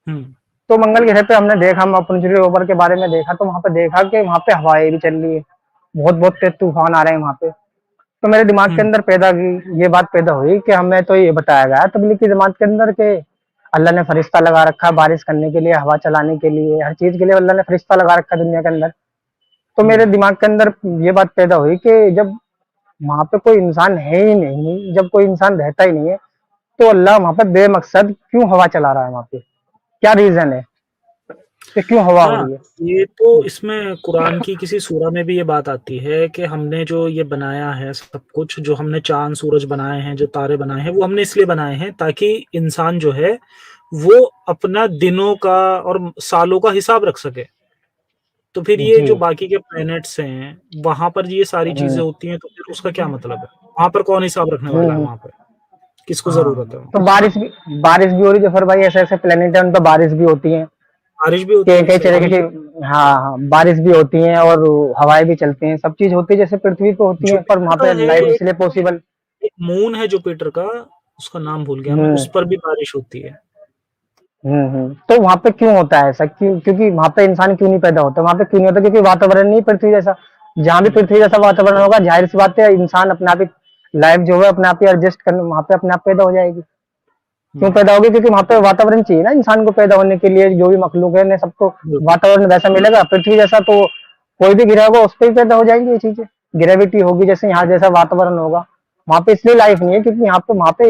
हम्म तो मंगल ग्रह पे हमने देखा, हम अपॉर्चुनिटी रोवर के बारे में देखा, तो वहां पे देखा कि वहां पे हवाएं भी चल रही है, बहुत बहुत तेज तूफान आ रहे हैं वहां पे। तो मेरे दिमाग के हम्म अंदर पैदा की ये बात पैदा हुई कि हमें तो ये बताया गया तबलीग की जमात के अंदर के अल्लाह ने फरिश्ता लगा रखा है बारिश करने के लिए, हवा चलाने के लिए, हर चीज के लिए अल्लाह ने फरिश्ता लगा रखा है दुनिया के अंदर। तो मेरे हम्म दिमाग के अंदर ये बात पैदा हुई कि जब वहां पे कोई इंसान है ही नहीं, जब कोई इंसान रहता ही नहीं है, तो अल्लाह वहां पे बेमकसद क्यों हवा चला रहा है वहां पे, क्या रीजन है कि क्यों हवा हो हाँ, रही है। ये तो इसमें कुरान की किसी सूरा में भी ये बात आती है कि हमने जो ये बनाया है सब कुछ, जो हमने चांद सूरज बनाए हैं, जो तारे बनाए हैं, वो हमने इसलिए बनाए हैं ताकि इंसान जो है वो अपना दिनों का और सालों का हिसाब रख सके। तो फिर ये जी। जो बाकी के प्लैनेट्स हैं, वहां पर ये सारी चीजें हम्म होती हैं, तो फिर उसका क्या मतलब है? वहां पर कौन हिसाब रखने वाला है? हम्म। वहां पर किसको जरूरत है? हाँ, तो बारिश भी हो रही है जफर भाई, ऐसे ऐसे प्लेनेट है उन पर बारिश भी होती है, बारिश भी होती कई है, कई सही तरीके बात की। हाँ हाँ, बारिश भी होती है और हवाएं भी चलती हैं, सब चीज होती है जैसे पृथ्वी पे है। होती है, पर जुपिटर वहां का पे है लाइफ एक, इसलिए पॉसिबल। एक मून है जुपिटर का, उसका नाम भूल गया मैं, हम्म उस पर भी बारिश होती है। तो वहां पे क्यों होता है ऐसा, क्यों, क्योंकि वहां पे इंसान क्यों नहीं पैदा होता, वहां पे क्यों नहीं होता, क्योंकि वातावरण नहीं पृथ्वी जैसा। जहां भी हम्म पृथ्वी जैसा वातावरण होगा, जाहिर सी बात है इंसान अपने आप ही लाइफ जो है अपने आप ही एडजस्ट करने वहां पे अपने आप पैदा हो जाएगी। क्यों हम्म पैदा होगी, क्योंकि वहां पे वातावरण चाहिए ना इंसान को पैदा होने के लिए, जो भी मखलूक है ने सबको बिल्कुल। वातावरण वैसा मिलेगा पृथ्वी जैसा। तो कोई भी ग्रह होगा उस पे ही पैदा हो जाएंगी ये चीजें। ग्रेविटी होगी, जैसे यहाँ जैसा वातावरण होगा वहां पे, इसलिए लाइफ नहीं है क्योंकि यहाँ पे, वहां पे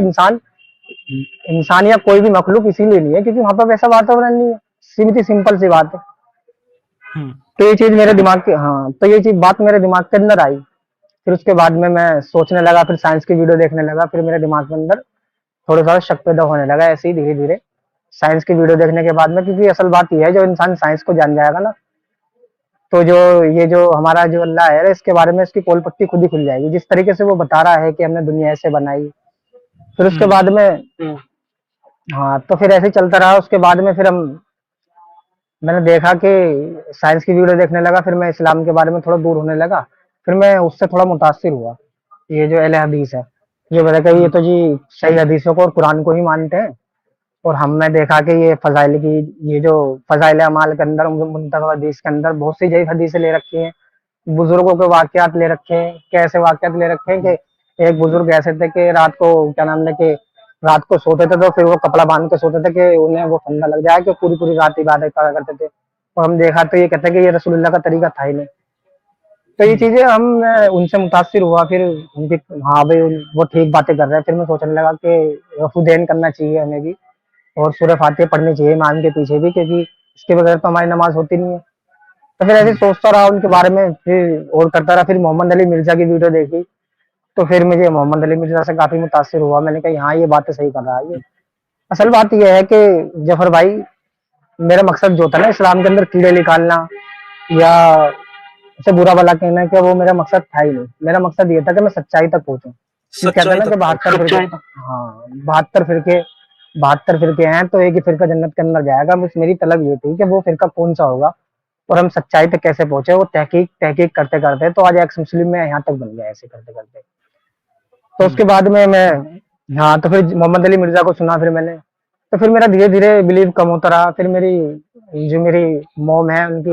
इंसान या कोई भी मखलूक इसीलिए नहीं है क्योंकि वहां पर वैसा वातावरण नहीं है। सीधी सिंपल सी बात है। हम्म। तो ये चीज मेरे दिमाग के, हाँ, तो ये चीज बात मेरे दिमाग के अंदर आई। फिर उसके बाद में मैं सोचने लगा, फिर साइंस की वीडियो देखने लगा, फिर मेरे दिमाग के अंदर थोड़ा सा शक पैदा होने लगा ऐसे ही धीरे धीरे साइंस की वीडियो देखने के बाद में। क्योंकि असल बात यह है, जो इंसान साइंस को जान जाएगा ना, तो जो ये जो हमारा जो अल्लाह है इसके बारे में इसकी पोल पट्टी खुद ही खुल जाएगी। जिस तरीके से वो बता रहा है कि हमने दुनिया ऐसे बनाई, फिर उसके बाद में, हाँ, तो फिर ऐसे ही चलता रहा। उसके बाद में फिर मैंने देखा कि साइंस की वीडियो देखने लगा, फिर मैं इस्लाम के बारे में थोड़ा दूर होने लगा। फिर मैं उससे थोड़ा मुतासिर हुआ। ये जो अहले हदीस है, ये बता कि ये तो जी सही हदीसों को और कुरान को ही मानते हैं। और हमने देखा कि ये फजाइल की, ये जो फजाइल अमाल के अंदर, मुंतखब हदीस के अंदर बहुत सी जई हदीसें ले रखी हैं, बुजुर्गों के वाकयात ले रखे हैं। कैसे वाकयात ले रखे हैं कि एक बुजुर्ग ऐसे थे कि रात को, क्या नाम लेके, रात को सोते थे तो फिर वो कपड़ा बांध के सोते थे कि उन्हें वो फंदा लग जाए, कि पूरी पूरी रात इबादत करा करते थे। और हम देखा तो ये कहते हैं कि ये रसूलुल्लाह का तरीका था ही नहीं। तो ये चीजें उनसे मुतासिर हुआ। फिर उनकी, हाँ भाई, वो ठीक बातें कर रहे हैं। फिर मैं सोचने लगा कि रफुदैन करना चाहिए हमें भी, और सूरह फातिहा पढ़नी चाहिए इमाम के पीछे भी, क्योंकि इसके बगैर तो हमारी नमाज होती नहीं है। तो फिर ऐसे सोचता रहा उनके बारे में, फिर और करता रहा। फिर मोहम्मद अली मिर्जा की वीडियो देखी, तो फिर मुझे मोहम्मद अली मिर्जा से काफी मुतासिर हुआ। मैंने कहा हाँ, ये बात तो सही कर रहा है ये। असल बात यह है कि जफर भाई, मेरा मकसद जो था ना इस्लाम के अंदर कीड़े निकालना या उसे बुरा भला कहना, कि वो मेरा मकसद था ही नहीं। मेरा मकसद ये था कि मैं सच्चाई तक पहुंचूं। कहते हैं सच्चाई ना कि तक 72 फिरके, हाँ, 72 फिरके हैं तो एक ही फिरका जन्नत के अंदर जाएगा। बस मेरी तलब ये थी कि वो फिरका कौन सा होगा और हम सच्चाई तक कैसे पहुंचे। वो तहकीक तहकीक करते करते तो आज एक्स मुस्लिम में यहाँ तक बन गया, ऐसे करते करते। तो उसके बाद में मैं, हाँ, तो फिर मोहम्मद अली मिर्जा को सुना फिर मैंने। तो फिर मेरा धीरे धीरे बिलीव कम होता रहा। फिर मेरी मॉम है, उनकी,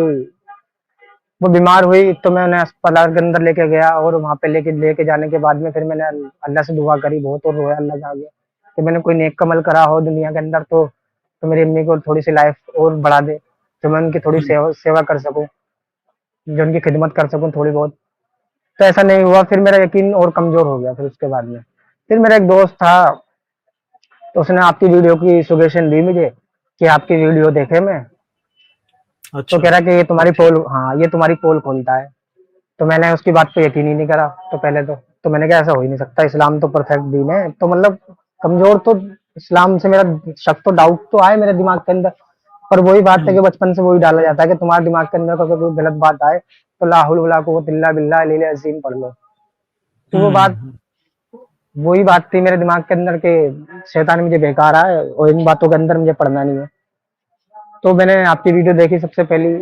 वो बीमार हुई तो मैं उन्हें अस्पताल के अंदर लेके गया। और वहां पे लेके जाने के बाद में फिर मैंने अल्लाह से दुआ करी बहुत, और रोया अल्लाह के आगे कि मैंने कोई नेक कमल करा हो दुनिया के अंदर, तो मेरी अम्मी को थोड़ी सी लाइफ और बढ़ा दे, तो मैं उनकी थोड़ी सेवा कर सकूं, जो उनकी खिदमत कर सकूं थोड़ी बहुत। तो ऐसा नहीं हुआ। फिर मेरा यकीन और कमजोर हो गया। फिर उसके बाद में फिर मेरा एक दोस्त था, तो उसने आपकी वीडियो की सजेशन दी मुझे कि आपकी वीडियो देखे मैं। तो अच्छा। कह रहा कि ये तुम्हारी पोल, हाँ, ये तुम्हारी पोल खोलता है। तो मैंने उसकी बात पे यकीन ही नहीं करा। तो पहले तो मैंने कहा ऐसा हो ही नहीं सकता, इस्लाम तो परफेक्ट दीन है। तो मतलब कमजोर तो इस्लाम से मेरा शक, तो डाउट तो आए मेरे दिमाग के अंदर। पर वही बात है कि बचपन से वही डाला जाता है कि तुम्हारे दिमाग के अंदर अगर कोई गलत बात आए तो ला हौल वला कुव्वत इल्ला बिल्लाह अली अज़ीम पढ़ लो। तो वो बात, वही बात थी मेरे दिमाग के अंदर के शैतान मुझे बेकार है और इन बातों के अंदर मुझे पढ़ना नहीं है। तो मैंने आपकी वीडियो देखी सबसे पहली।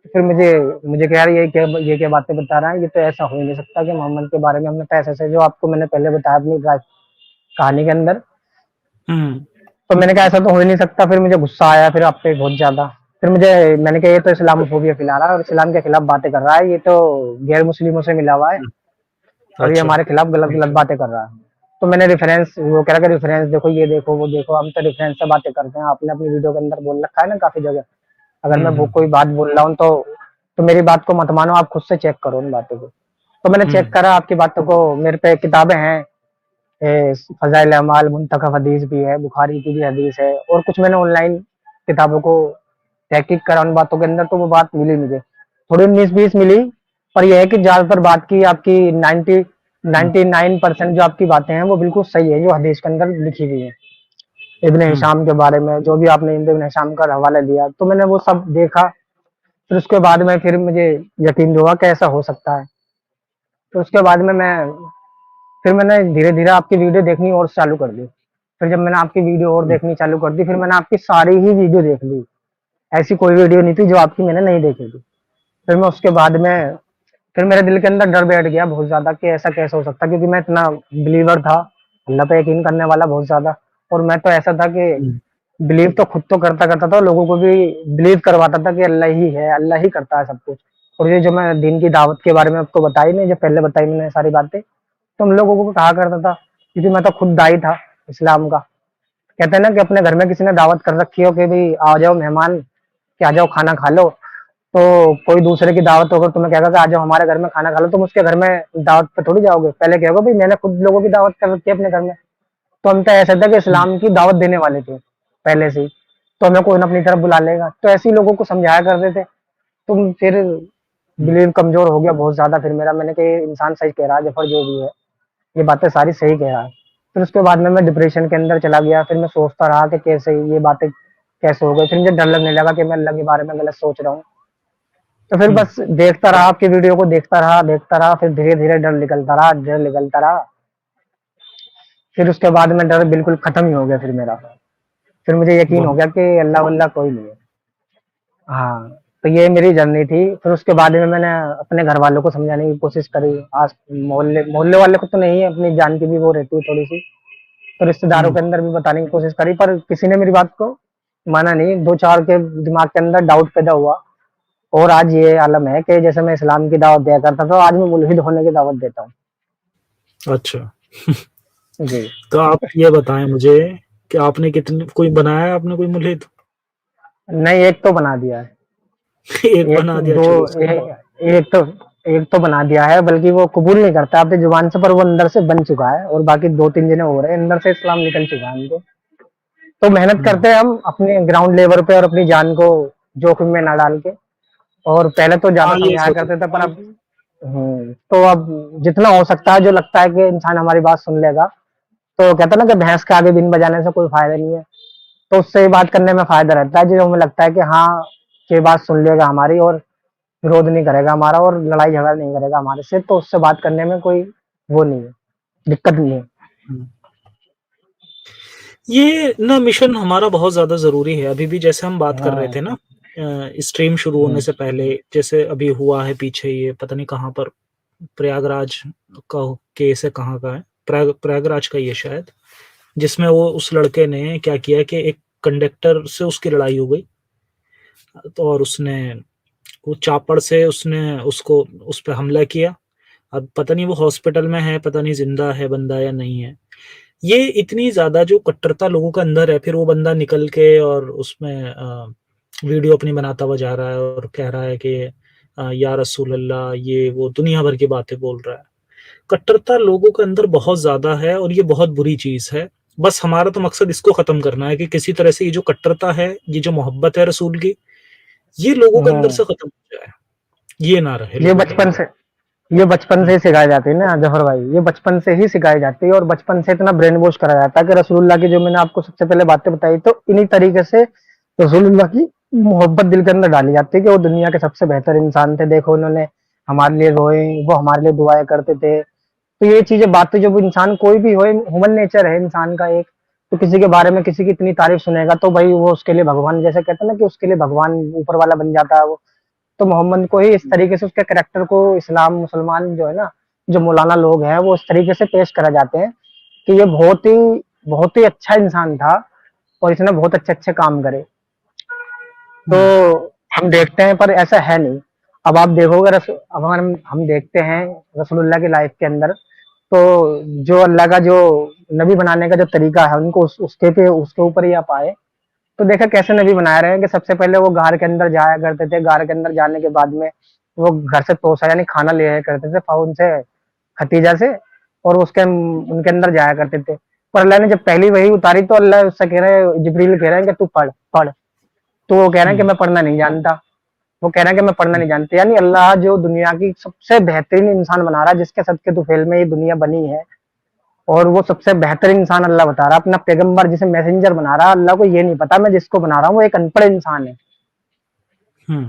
फिर मुझे कह रही है ये क्या बातें बता रहा है, ये तो ऐसा हो ही नहीं सकता कि मोहम्मद के बारे में हमने पैसे से, जो आपको मैंने पहले बताया अपनी कहानी के अंदर। तो मैंने कहा ऐसा तो हो ही नहीं सकता। फिर मुझे गुस्सा आया फिर आप पे बहुत ज्यादा। फिर मैंने कहा ये तो इस्लामोफोबिया फैला रहा है और इस्लाम के खिलाफ बातें कर रहा है, ये तो गैर मुस्लिमों से मिला हुआ है और ये अच्छा। हमारे खिलाफ गलत गलत बातें कर रहा है। तो मैंने रेफरेंस, वो कह रहा कि रेफरेंस देखो, ये देखो वो देखो। हम तो रेफरेंस से बातें करते हैं, आपने अपनी वीडियो के अंदर बोल रखा है ना काफी जगह। अगर मैं वो कोई बात बोल रहा हूँ तो मेरी बात को मत मानो, आप खुद से चेक करो उन बातों को। तो मैंने चेक करा आपकी बातों को। मेरे पे किताबें हैं, फजाइल अमाल, मुंतखब हदीस भी है, बुखारी की भी हदीस है, और कुछ मैंने ऑनलाइन किताबों को तहकीक करा उन बातों के अंदर। तो वो बात मिली मुझे, थोड़ी 19-20 मिली। पर यह है कि ज्यादातर बात की आपकी 99% जो आपकी बातें हैं वो बिल्कुल सही है, जो हदीस के अंदर लिखी हुई है। इब्ने हिशाम के बारे में जो भी आपने इब्ने हिशाम का हवाला दिया, तो मैंने वो सब देखा। फिर उसके बाद में फिर मुझे यकीन हुआ कि ऐसा हो सकता है। तो उसके बाद में मैंने धीरे धीरे आपकी वीडियो देखनी और चालू कर दी। फिर जब मैंने आपकी वीडियो और देखनी चालू कर दी, फिर मैंने आपकी सारी ही वीडियो देख ली। ऐसी कोई वीडियो नहीं थी जो आपकी मैंने नहीं देखी थी। फिर मैं उसके बाद में, फिर मेरे दिल के अंदर डर बैठ गया बहुत ज्यादा कि ऐसा कैसे हो सकता है, क्योंकि मैं इतना बिलीवर था, अल्लाह पे यकीन करने वाला बहुत ज्यादा। और मैं तो ऐसा था कि बिलीव तो खुद तो करता करता था, लोगों को भी बिलीव करवाता था कि अल्लाह ही है, अल्लाह ही करता है सब कुछ। और ये जो मैं दीन की दावत के बारे में आपको बताई नहीं, जो पहले बताई मैंने सारी बातें, तो हम लोगों को कहा करता था, क्योंकि मैं तो खुद दाई था इस्लाम का। कहते हैं ना कि अपने घर में किसी ने दावत कर रखी हो कि भाई आ जाओ मेहमान, कि आ जाओ खाना खा लो, तो कोई दूसरे की दावत होकर तुम्हें कहेगा कि आ जाओ हमारे घर में खाना खा लो, तुम उसके घर में दावत पे थोड़ी जाओगे, पहले कहोगे भाई मैंने खुद लोगों की दावत कर रखी है अपने घर में। तो हम तो ऐसा था कि हम्म, इस्लाम की दावत देने वाले थे पहले से ही, तो हमें कोई ना अपनी तरफ बुला लेगा, तो ऐसे ही लोगों को समझाया करते थे। तुम फिर हम्म, बिलीव कमजोर हो गया बहुत ज्यादा, फिर मेरा, मैंने कहा ये इंसान सही कह रहा है, जफर जो भी है ये बातें सारी सही कह रहा है। फिर उसके बाद में मैं डिप्रेशन के अंदर चला गया, फिर मैं सोचता रहा कि कैसे ये बातें कैसे हो गई, फिर मुझे डर लगने लगा कि मैं अल्लाह के बारे में गलत सोच रहा हूँ। तो फिर हम्म, बस देखता रहा, आपकी वीडियो को देखता रहा, फिर धीरे धीरे डर निकलता रहा। फिर उसके बाद में डर बिल्कुल खत्म ही हो गया फिर मेरा। फिर मुझे यकीन हो बहुत गया कि अल्लाह वल्लाह कोई नहीं है। हाँ, तो ये मेरी जर्नी थी। फिर उसके बाद में मैंने अपने घर वालों को समझाने की कोशिश करी, आस मोहल्ले मोहल्ले वाले को तो नहीं है, अपनी जान की भी वो रहती है थोड़ी सी, तो रिश्तेदारों हम्म, के अंदर भी बताने की कोशिश करी, पर किसी ने मेरी बात को माना नहीं। दो चार के दिमाग के अंदर डाउट पैदा हुआ, और आज ये आलम है कि जैसे मैं इस्लाम की दावत दिया करता था, आज मैं मुल्हिद होने की दावत देता हूँ। अच्छा। जी। तो आप ये बताएं मुझे कि आपने कितने कोई बनाया है आपने कोई मुल्हिद? नहीं, एक तो बना दिया है। एक एक बना दिया, दो चलो उसके बाद। एक तो बना दिया है, बल्कि वो कबूल नहीं करता अपनी जुबान से, पर वो अंदर से बन चुका है, और बाकी दो तीन जने हो रहे हैं, अंदर से इस्लाम निकल चुका है उनको। तो मेहनत हम्म, करते हैं हम अपने ग्राउंड लेवल पे, और अपनी जान को जोखिम में ना डाल के। और पहले तो ज्यादा हाँ ये समझाया सही। करते थे, पर अब तो अब जितना हो सकता है, जो लगता है कि इंसान हमारी बात सुन लेगा, तो कहता है ना कि भैंस के आगे बीन बजाने से कोई फायदा नहीं है, तो उससे बात करने में फायदा रहता है, जो हमें लगता है कि हाँ, ये बात सुन लेगा हमारी, और विरोध नहीं करेगा हमारा, और लड़ाई झगड़ा नहीं करेगा हमारे से, तो उससे बात करने में कोई वो नहीं है, दिक्कत नहीं है। हम्म। ये ना मिशन हमारा बहुत ज्यादा जरूरी है। अभी भी जैसे हम बात कर रहे थे ना, हाँ। स्ट्रीम शुरू होने हम्म। से पहले, जैसे अभी हुआ है पीछे, ये पता नहीं कहाँ पर, प्रयागराज का केस है, कहाँ का है, प्रयागराज का ये शायद, जिसमें वो उस लड़के ने क्या किया कि एक कंडक्टर से उसकी लड़ाई हो गई, तो और उसने वो चापड़ से उसने उसको उस पर हमला किया। अब पता नहीं वो हॉस्पिटल में है, पता नहीं जिंदा है बंदा या नहीं है। ये इतनी ज्यादा जो कट्टरता लोगों के अंदर है, फिर वो बंदा निकल के और उसमें वीडियो अपनी बनाता हुआ जा रहा है और कह रहा है कि या रसूल अल्लाह, ये वो दुनिया भर की बातें बोल रहा है। कट्टरता लोगों के अंदर बहुत ज्यादा है और ये बहुत बुरी चीज है। बस हमारा तो मकसद इसको खत्म करना है कि किसी तरह से ये जो कट्टरता है, ये जो मोहब्बत है रसूल की, ये लोगों के अंदर हम्म। से खत्म हो जाए, ये ना रहे ये लोगों के बचपन अंदर। से ये बचपन से हम्म, ही सिखाई जाती है ना जफर भाई, ये बचपन से ही सिखाई जाती है, और बचपन से इतना ब्रेन वॉश करा जाता है कि रसूलुल्लाह की, जो मैंने आपको सबसे पहले बातें बताई, तो इन्हीं तरीके से रसूलुल्लाह की मोहब्बत दिल के अंदर डाली जाती है कि वो दुनिया के सबसे बेहतर इंसान थे, देखो उन्होंने हमारे लिए रोए, वो हमारे लिए दुआएं करते थे। तो ये चीजें बातें, जब इंसान कोई भी हो, ह्यूमन नेचर है इंसान का एक, तो किसी के बारे में किसी की इतनी तारीफ सुनेगा, तो भाई वो उसके लिए भगवान, जैसे कहते हैं ना कि उसके लिए भगवान ऊपर वाला बन जाता है वो। तो मोहम्मद को ही इस तरीके से, उसके करेक्टर को इस्लाम मुसलमान जो है ना, जो मौलाना लोग हैं, वो इस तरीके से पेश करा जाते हैं कि ये बहुत ही अच्छा इंसान था, और इसने बहुत अच्छे अच्छे काम करे। तो हम्म, हम देखते हैं, पर ऐसा है नहीं। अब आप देखोगे, अब हम देखते हैं रसूलुल्लाह की लाइफ के अंदर, तो जो अल्लाह का जो नबी बनाने का जो तरीका है, उनको उसके ऊपर ही आप आए, तो देखा कैसे नबी बना रहे हैं कि सबसे पहले वो गार के अंदर जाया करते थे, गार के अंदर जाने के बाद में वो घर से तोसा यानी खाना ले आया करते थे फाउन से, खतीजा से, और उसके उनके अंदर जाया करते थे। पर अल्लाह ने जब पहली वही उतारी, तो अल्लाह उससे कह रहे हैं, जिब्रील कह रहे हैं कि तू पढ़ पढ़। तो वो कह रहे हैं कि हम्म, मैं पढ़ना नहीं जानता। वो कह रहे हैं कि मैं पढ़ना नहीं जानता, यानी अल्लाह जो दुनिया की सबसे बेहतरीन इंसान बना रहा है, जिसके सदके तुफेल में ये दुनिया बनी है, और वो सबसे बेहतर इंसान अल्लाह बता रहा है, अपना पैगंबर जिसे मैसेंजर बना रहा है। अल्लाह को ये नहीं पता मैं जिसको बना रहा हूँ वो एक अनपढ़ इंसान है। हम्म,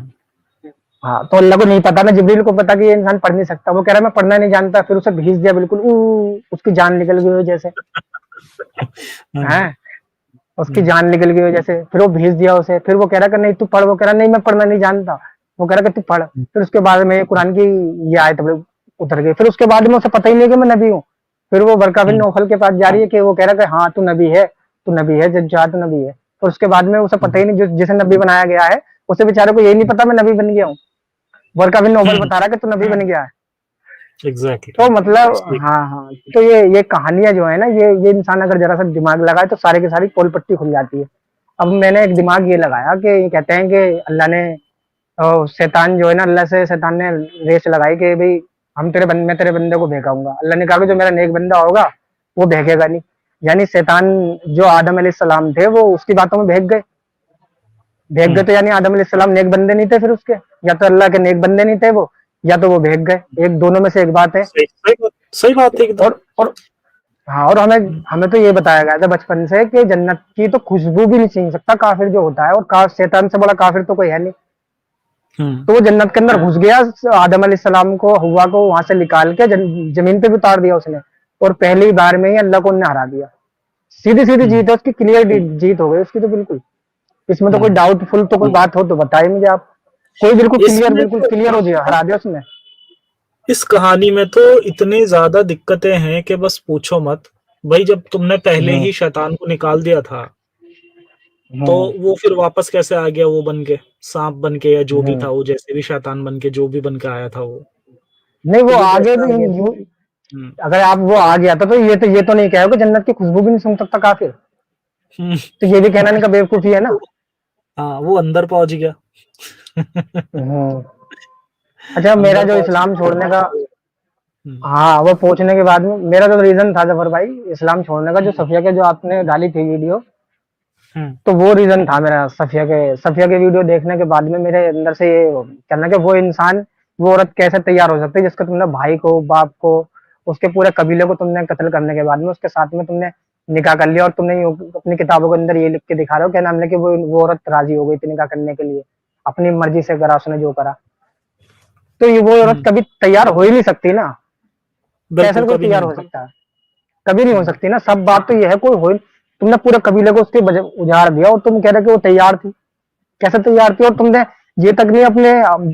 हाँ, तो अल्लाह को नहीं पता ना, जिब्रील को पता कि ये इंसान पढ़ नहीं सकता। वो कह रहा है मैं पढ़ना नहीं जानता, फिर उसे भेज दिया बिल्कुल उसकी जान निकल गई हो जैसे, हाँ, है उसकी हम्म, जान निकल गई हो जैसे, फिर वो भेज दिया उसे, फिर वो कह रहा कि नहीं तू पढ़, वो कह रहा नहीं मैं पढ़ना नहीं जानता। वो कह रहा कि तू पढ़, फिर उसके बाद में कुरान की ये आयत उतर गई, फिर उसके बाद में उसे पता ही नहीं कि मैं नबी हूँ। फिर वो बरका बिन हम्म, नौफल के पास जा रही है कि वो कह रहा कि हाँ तू नबी है, तू नबी है, जब जा तू नबी है। और उसके बाद में उसे पता हम्म, ही नहीं, जिसे नबी बनाया गया है, उसे बेचारे को यही नहीं पता मैं नबी बन गया हूँ। बरका बिन नौफल हम्म, बता रहा है कि तू नबी बन गया है। तो एग्जैक्टली। मतलब हाँ हाँ, तो ये कहानियां जो है ना, ये इंसान अगर जरा सा दिमाग लगाए तो सारे की सारी पोल पट्टी खुल जाती है। अब मैंने एक दिमाग ये लगाया कि कहते हैं कि अल्लाह ने और शैतान जो है ना, अल्लाह से शैतान ने रेस लगाई कि भाई मैं तेरे बंदे को भेजाऊंगा। अल्लाह ने कहा कि जो मेरा नेक बंदा होगा वो भेजेगा नहीं। यानी शैतान जो आदम अलैहिस्सलाम थे वो उसकी बातों में भेग गए, तो यानी आदम अलैहिस्सलाम नेक बंदे नहीं थे फिर उसके, या तो अल्लाह के नेक बंदे नहीं थे वो, या तो वो भेग गए, एक दोनों में से एक बात है। सही बात है एकदम। और हाँ, और हमें हमें तो ये बताया गया था बचपन से कि जन्नत की तो खुशबू भी नहीं छीन सकता काफिर जो होता है, और शैतान से बड़ा काफिर तो कोई है नहीं। तो वो जन्नत के अंदर घुस गया, आदम अलैहिस्सलाम को, हुआ को वहां से निकाल के जमीन पे भी उतार दिया उसने, और पहली बार में ही अल्लाह को उन्हें हरा दिया। सीधी सीधी जीत है उसकी, क्लियर जीत हो गई उसकी तो बिल्कुल। इसमें तो कोई डाउटफुल तो कोई बात हो तो बताइए मुझे आप। कोई बिल्कुल क्लियर हो गया, हरा दिया उसने। इस कहानी में तो इतनी ज्यादा दिक्कतें हैं कि बस पूछो मत। भाई जब तुमने पहले ही शैतान को निकाल दिया था, तो वो फिर वापस कैसे आ गया, वो बन के सांप बन के, या जो भी था वो, जैसे भी शैतान बन के जो भी बन के आया था वो, नहीं तो वो आगे कैसे आ गया? भी, अगर आप वो आ गया था तो ये तो नहीं कहोगे जन्नत की खुशबू भी नहीं सुन सकता काफिर, तो ये भी कहना इनका बेवकूफी है ना। हाँ, वो अंदर पहुंच गया। अच्छा, मेरा अंदर जो पहुंच इस्लाम छोड़ने का, गया। हाँ वो पहुंचने के बाद में मेरा जो रीजन था जफर भाई इस्लाम छोड़ने का, जो सफिया के जो आपने डाली थी वीडियो, तो वो रीजन था मेरा। सफिया के वीडियो देखने के बाद में मेरे अंदर से ये कहना कि वो इंसान, वो औरत कैसे तैयार हो सकती है जिसका तुमने भाई को, बाप को, उसके पूरे कबीले को तुमने कत्ल करने के बाद में उसके साथ में तुमने निकाह कर लिया, और तुमने अपनी किताबों के अंदर ये लिख के दिखा रहे हो क्या नाम लेके वो औरत राजी हो गई थी निकाह करने के लिए, अपनी मर्जी से करा उसने जो करा। तो ये वो औरत कभी तैयार हो ही नहीं सकती ना, कैसे बिल्कुल कोई कभी नहीं तैयार हो होगा। सकता है, कभी नहीं हो सकती ना। सब बात तो ये है, कोई हो, तुमने पूरे कबीले को उसके उजाड़ दिया और तुम कह रहे कि वो तैयार थी, कैसे तैयार थी? और तुमने ये तक नहीं,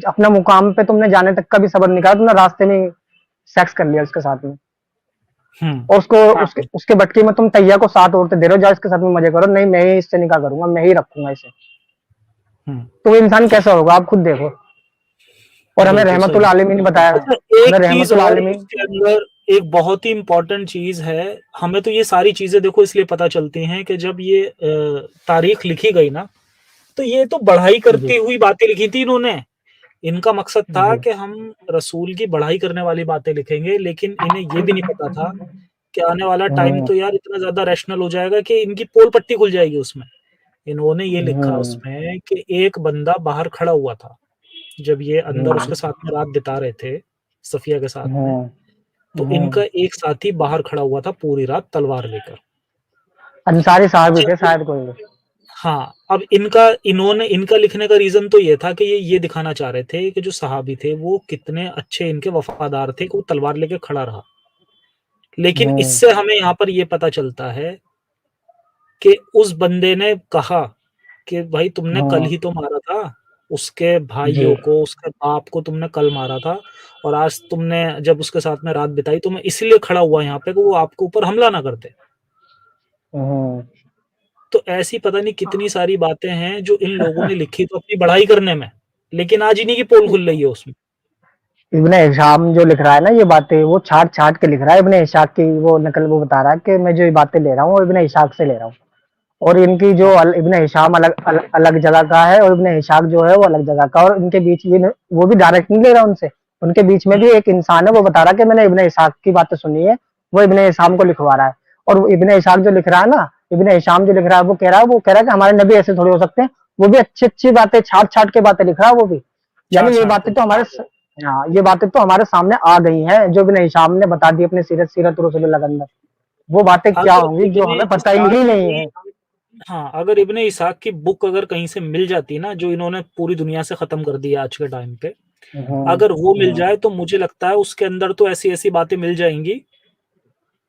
अपना मुकाम पे तुमने जाने तक का भी सबर निकाला, तुमने रास्ते में सेक्स कर लिया उसके साथ में, और उसके बटके में तुम तैया को 7 औरतें दे रहे हो, जाओ इसके साथ में मजे करो, नहीं मैं ही इससे निकाह करूंगा, मैं ही रखूंगा इसे। तो वो इंसान कैसा होगा आप खुद देखो। और हमें बिल्कुल रहमतुल सही। आलमीन ने बताया, अच्छा, हमें एक चीज रहमतुल और आलमीन। इसके अंदर, एक बहुत ही इम्पोर्टेंट चीज है। हमें तो ये सारी चीजें देखो इसलिए पता चलती हैं कि जब ये तारीख लिखी गई ना, तो ये तो बढ़ाई जी करती हुई बातें लिखी थी इन्होंने। इनका मकसद था जी कि हम रसूल की बढ़ाई करने वाली बातें लिखेंगे, लेकिन इन्हें ये भी नहीं पता था कि आने वाला टाइम हम्म तो यार इतना ज्यादा रैशनल हो जाएगा कि इनकी पोल पट्टी खुल जाएगी उसमें। इन्होंने ये लिखा हम्म उसमें कि एक बंदा बाहर खड़ा हुआ था जब ये अंदर हम्म उसके साथ में रात बिता रहे थे, सफिया के साथ में। हम्म तो हम्म इनका एक साथी बाहर खड़ा हुआ था पूरी रात तलवार लेकर। अंसारी साहब ही थे जब शायद कोई। हाँ, अब इनका लिखने का रीजन तो ये था कि ये दिखाना चाह रहे थे कि जो सहाबी थे वो कितने अच्छे, इनके वफादार थे कि वो तलवार लेके खड़ा रहा। लेकिन हम्म इससे हमें यहाँ पर ये पता चलता है कि उस बंदे ने कहा कि भाई तुमने कल हम्म ही तो मारा था, उसके जी भाइयों को, उसके बाप को तुमने कल मारा था, और आज तुमने जब उसके साथ में रात बिताई तो मैं इसलिए खड़ा हुआ यहाँ पे कि वो आपके ऊपर हमला ना करते। हम्म तो ऐसी पता नहीं कितनी सारी बातें हैं जो इन लोगों ने लिखी तो अपनी बढ़ाई करने में, लेकिन आज इन्हीं की पोल खुल रही है उसमें। इब्ने हिशाम जो लिख रहा है ना ये बातें, वो छाट छाट के लिख रहा है। इब्ने इशाक की वो नकल वो बता रहा है कि मैं जो ये बातें ले रहा हूँ वो इब्ने इशाक से ले रहा हूँ, और इनकी जो हाँ, इब्ने हिशाम अलग जगह का है, और इब्ने इशाक जो है वो अलग जगह का, और इनके बीच ये वो भी डायरेक्ट नहीं ले रहा उनसे, उनके बीच में भी एक इंसान है वो बता रहा है कि मैंने इब्ने इशाक की बातें सुनी है, वो इब्ने हिशाम को लिखवा रहा है। और इब्ने इशाक जो लिख रहा है ना, इब्ने हिशाम जो लिख रहा है वो कह रहा है कि हमारे नबी ऐसे थोड़ी हो सकते हैं, वो भी अच्छी अच्छी बातें छाट छाट के बातें लिख रहा है वो भी। छाट यानी ये छाट के। बातें तो हाँ, ये बातें तो हमारे सामने आ गई हैं जो इब्ने हिशाम ने बता दी अपने सीरत रसूलुल्लाह के अंदर। वो बातें क्या अगर होंगी जो इब्ने हमें पता ही इसाक नहीं की है। हाँ, अगर इब्ने इसाक की बुक अगर कहीं से मिल जाती ना, जो इन्होंने पूरी दुनिया से खत्म कर दी है आज के टाइम पे, हम्म अगर वो मिल हम्म जाए तो मुझे लगता है उसके अंदर तो ऐसी ऐसी बातें मिल जाएंगी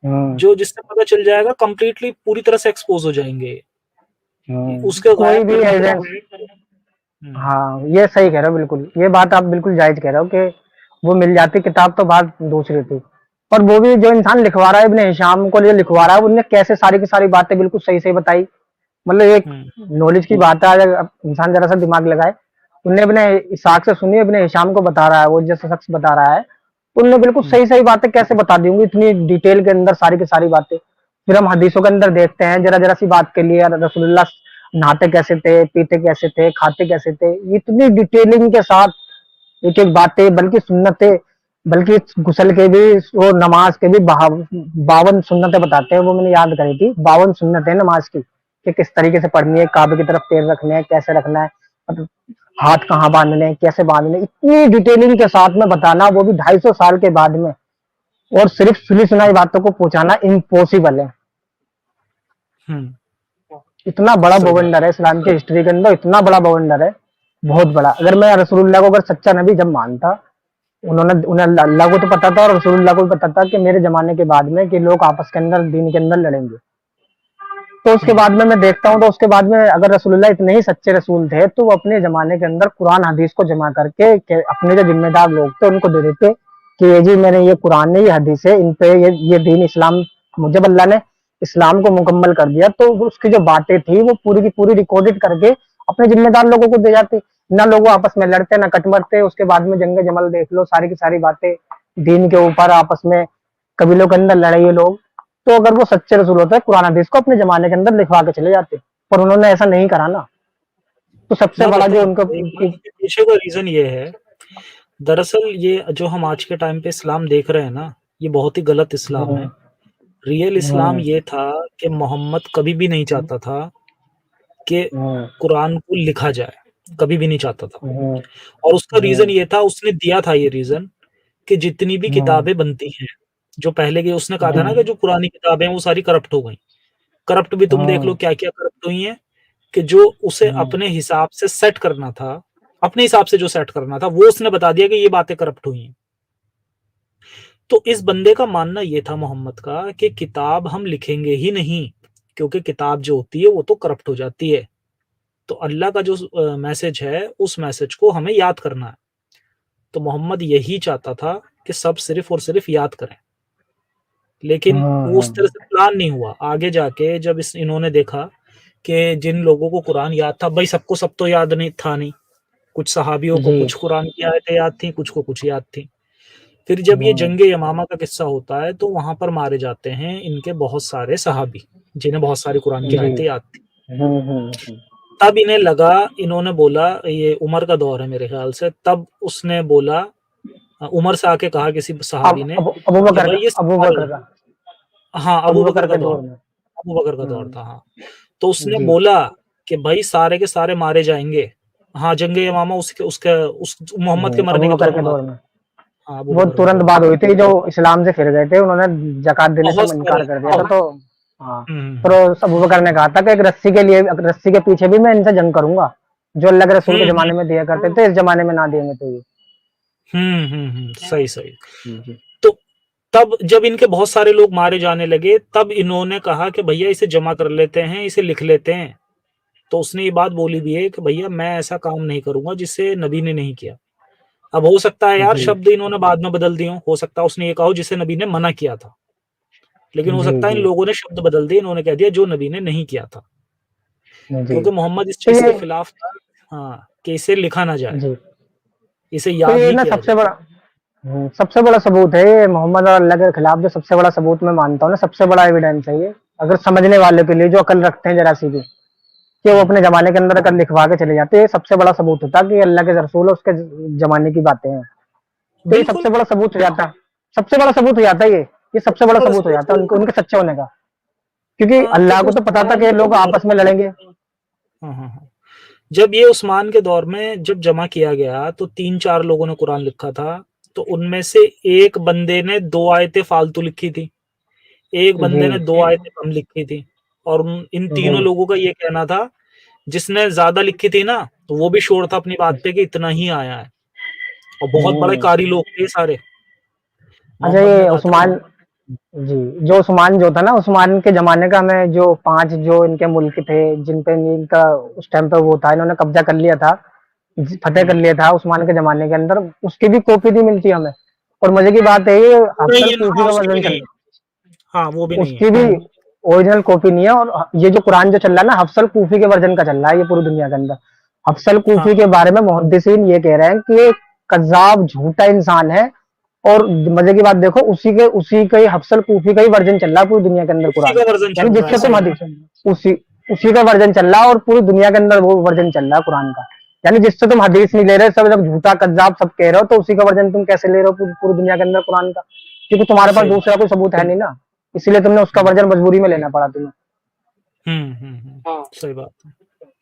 हम्म जो, जिससे पता चल जाएगा, कंप्लीटली पूरी तरह से एक्सपोज हो जाएंगे उसके गायब कोई भी करने के एजेंट, बाद। हाँ ये सही कह रहे हो बिल्कुल, ये बात आप बिल्कुल जायज कह रहे हो कि वो मिल जाती किताब तो बात दूसरी थी। और वो भी जो इंसान लिखवा रहा है इब्ने हिशाम को जो लिखवा रहा है उनने कैसे सारी की सारी बातें बिल्कुल सही सही बताई। मतलब एक हम्म नॉलेज की बात है, अगर इंसान जरा सा दिमाग लगाए। उनने अपने इसाक से सुनी, अपने हिशाम को बता रहा है, वो जैसा शख्स बता रहा है, तो उनने बिल्कुल हम्म सही सही बातें कैसे बता दी होंगी इतनी डिटेल के अंदर सारी की सारी बातें। फिर हम हदीसों के अंदर देखते हैं, जरा जरा सी बात के लिए रसूलुल्लाह नहाते कैसे थे, पीते कैसे थे, खाते कैसे थे, इतनी डिटेलिंग के साथ एक एक बातें, बल्कि सुन्नतें, बल्कि गुसल के भी और नमाज के भी 52 सुन्नतें बताते हैं। वो मैंने याद करी थी, 52 सुन्नतें नमाज की, कि किस तरीके से पढ़नी है, काबे की तरफ पैर रखने हैं, कैसे रखना है, मतलब हाथ कहाँ बांधने हैं, कैसे बांधने, इतनी डिटेलिंग के साथ में बताना, वो भी 250 साल के बाद में, और सिर्फ सुनी सुनाई बातों को पहुंचाना इम्पॉसिबल है। हम्म। इतना बड़ा सही बात। बवंडर है इस्लाम की हिस्ट्री के अंदर, इतना बड़ा बवंडर है, बहुत बड़ा। अगर मैं रसूलुल्लाह को अगर सच्चा नबी जब मानता, उन्होंने उन्हें अल्लाह को तो पता था और रसूलुल्लाह को भी पता था कि मेरे जमाने के बाद में कि लोग आपस के अंदर दीन के अंदर लड़ेंगे, तो उसके हम्म। बाद में मैं देखता हूँ, तो उसके बाद में अगर रसूलुल्लाह इतने ही सच्चे रसूल थे, तो वो अपने जमाने के अंदर कुरान हदीस को जमा करके अपने जो जिम्मेदार लोग थे उनको दे देते कि ये जी मैंने ये कुरान है, ये हदीस है, इन पे ये दीन इस्लाम, जब अल्लाह ने इस्लाम को मुकम्मल कर दिया, तो उसकी जो बातें थी वो पूरी की पूरी रिकॉर्डेड करके अपने जिम्मेदार लोगों को दे जाते। ना लोग आपस में लड़ते, ना कट मरते। उसके बाद में जंग जमल देख लो, सारी की सारी बातें दीन के ऊपर आपस में कबीलों के अंदर लड़ाई है लोग। तो अगर वो सच्चे रसूल होते, कुरान हदीस को अपने जमाने के अंदर लिखवा के चले जाते, पर उन्होंने ऐसा नहीं करा ना। तो सबसे मैं बड़ा जो बताऊं उनका इसके पीछे का रीजन ये है, दरअसल ये जो हम आज के टाइम पे इस्लाम देख रहे हैं ना, ये बहुत ही गलत इस्लाम है। रियल इस्लाम ये था कि मोहम्मद कभी भी नहीं चाहता था कि कुरान को लिखा जाए, कभी भी नहीं चाहता था। और उसका रीजन ये था, उसने दिया था ये रीजन, कि जितनी भी किताबें बनती हैं, जो पहले की, उसने कहा था ना कि जो पुरानी किताबें हैं वो सारी करप्ट हो गई। करप्ट भी तुम देख लो क्या क्या करप्ट हुई हैं, कि जो उसे अपने हिसाब से सेट करना था, अपने हिसाब से जो सेट करना था, वो उसने बता दिया कि ये बातें करप्ट हुई हैं। तो इस बंदे का मानना ये था मोहम्मद का, कि किताब हम लिखेंगे ही नहीं, क्योंकि किताब जो होती है वो तो करप्ट हो जाती है। तो अल्लाह का जो मैसेज है, उस मैसेज को हमें याद करना है। तो मोहम्मद यही चाहता था कि सब सिर्फ और सिर्फ याद करें, लेकिन वो उस तरह से प्लान नहीं हुआ। आगे जाके जब इन्होंने देखा कि जिन लोगों को कुरान याद था, भाई सबको सब तो याद नहीं था नहीं, कुछ सहाबियों को जी कुछ कुरान की आयतें याद थी, कुछ को कुछ याद थी। फिर जब ये जंगे यमामा का किस्सा होता है, तो वहां पर मारे जाते हैं इनके बहुत सारे सहाबी, जिन्हें बहुत सारी कुरान की जी आयतें याद थी। तब इन्हें लगा, इन्होंने बोला, ये उमर का दौर है मेरे ख्याल से, तब उसने बोला, उमर से आके कहा किसी अब सहाबी ने अबू कि बकर भाई का, ये अबू सारे, बकर का, हाँ अबू अबू बकर बकर का के दौर, दौर में। अबू बकर का दौर हम्म, था, हाँ। तो उसने जी बोला कि भाई सारे के सारे मारे जाएंगे। हाँ, जंगे यमामा उसके उसके उस मोहम्मद के मरने अबू के बकर तुरंत के बाद। दौर में हाँ, अबू वो बकर के तुरंत दौर में बाद हुई थी, जो इस्लाम से फिर गए थे, उन्होंने जकात देने से बहुत सारे, इनकार कर दिया था। बहुत। तो हाँ, हम्म। फिर अबू बकर ने कहा था कि एक रस्सी के लिए, रस्सी के पीछे भी मैं इनसे जंग करूंगा, जो अल्लाह के रसूल के हम्म। जमाने में दिया करते थे, इस जमाने में ना देंगे तो ये। सही सही। जी तो तब जब इनके बहुत सारे लोग मारे जाने लगे, तब इन्होंने कहा कि भैया इसे जमा कर लेते हैं, इसे लिख लेते हैं। तो उसने ये बात बोली भी है कि भैया मैं ऐसा काम नहीं करूंगा जिसे नबी ने नहीं किया। अब हो सकता है यार जी शब्द इन्होंने बाद में बदल दिए हो सकता है उसने ये कहा हो जिसे नबी ने मना किया था, लेकिन हो जी सकता है इन जी लोगों ने शब्द बदल दिए, इन्होंने कह दिया जो नबी ने नहीं किया था, जी। क्योंकि मोहम्मद इस तो चीज ये के खिलाफ था, हाँ, कि इसे लिखा ना जाए, जी, इसे तो याद ये ही ना किया सबसे जाए। बड़ा, सबसे बड़ा सबूत है ये, मोहम्मद और अल्लाह के खिलाफ जो सबसे बड़ा सबूत मैं मानता हूँ ना, सबसे बड़ा एविडेंस है ये, अगर समझने वाले के लिए, जो अकल रखते हैं जरा सी भी, कि वो हम्म। अपने जमाने के अंदर अगर लिखवा के चले जाते, ये सबसे बड़ा सबूत होता कि अल्लाह के रसूल है, उसके जमाने की बातें हैं। तो ये बिल्कुल। सबसे बड़ा सबूत हो जाता, सबसे बड़ा सबूत हो जाता है ये सबसे बड़ा बड़ा सबूत हो सबूत जाता है है। उनके उनके सच्चे होने का, क्योंकि हाँ, अल्लाह क्योंकि को तो पता था उस्मान कि ये के लोग दौर आपस में लड़ेंगे। हाँ हाँ हाँ जब ये उस्मान के दौर में जब जमा किया गया, तो 3-4 लोगों ने कुरान लिखा था। तो उनमें से एक बंदे ने 2 आयतें फालतू लिखी थी, एक जी बंदे ने 2 आयतें कम लिखी थी, और इन जी तीनों लोगों का ये कहना था, जिसने ज्यादा लिखी थी ना, तो वो भी श्योर था अपनी बात पे कि इतना ही आया है, और बहुत बड़े हम्म। कारी लोग थे सारे। अच्छा, मोहम्मद ने ये कहा था उस्मान, जी, जो उस्मान जो था ना, उस्मान के जमाने का, में जो 5 जो इनके मुल्क थे, जिन पे इनका उस टाइम पे वो था, इन्होंने कब्जा कर लिया था, फतेह कर लिया था उस्मान के जमाने के अंदर, उसकी भी कॉपी नहीं मिलती हमें। और मजे की बात है, ये नहीं अफसल है ना, कूफी हाँ का उसकी भी वर्जन नहीं चल है, रहा हाँ वो भी है, नहीं है। उसकी भी ओरिजिनल कॉपी नहीं है। और ये जो कुरान जो चल रहा है ना, अफसल कूफी के वर्जन का चल रहा है ये पूरी दुनिया के अंदर। अफसल हाँ कूफी के बारे में मुहद्दिसीन ये कह रहे हैं कि ये कज्जाब, झूठा इंसान है। और मजे की बात देखो, उसी का ही अफसल कूफी का ही वर्जन चल रहा है पूरी दुनिया के अंदर उसी कुरान, का वर्जन यानी चल रहा है, जिससे तुम सही हदीस, बात। उसी उसी का वर्जन चल रहा है और पूरी दुनिया के अंदर वो वर्जन चल रहा है कुरान का। यानी जिससे तुम हदीस नहीं ले रहे, सब जब झूठा कज्जाब सब कह रहे हो, तो उसी का वर्जन तुम कैसे ले रहे हो पूरी दुनिया के अंदर कुरान का? क्योंकि तुम्हारे पास सही बात। दूसरा कोई सबूत है नहीं ना, इसीलिए तुमने उसका हम्म वर्जन मजबूरी में लेना पड़ा तुम्हें। सही बात है।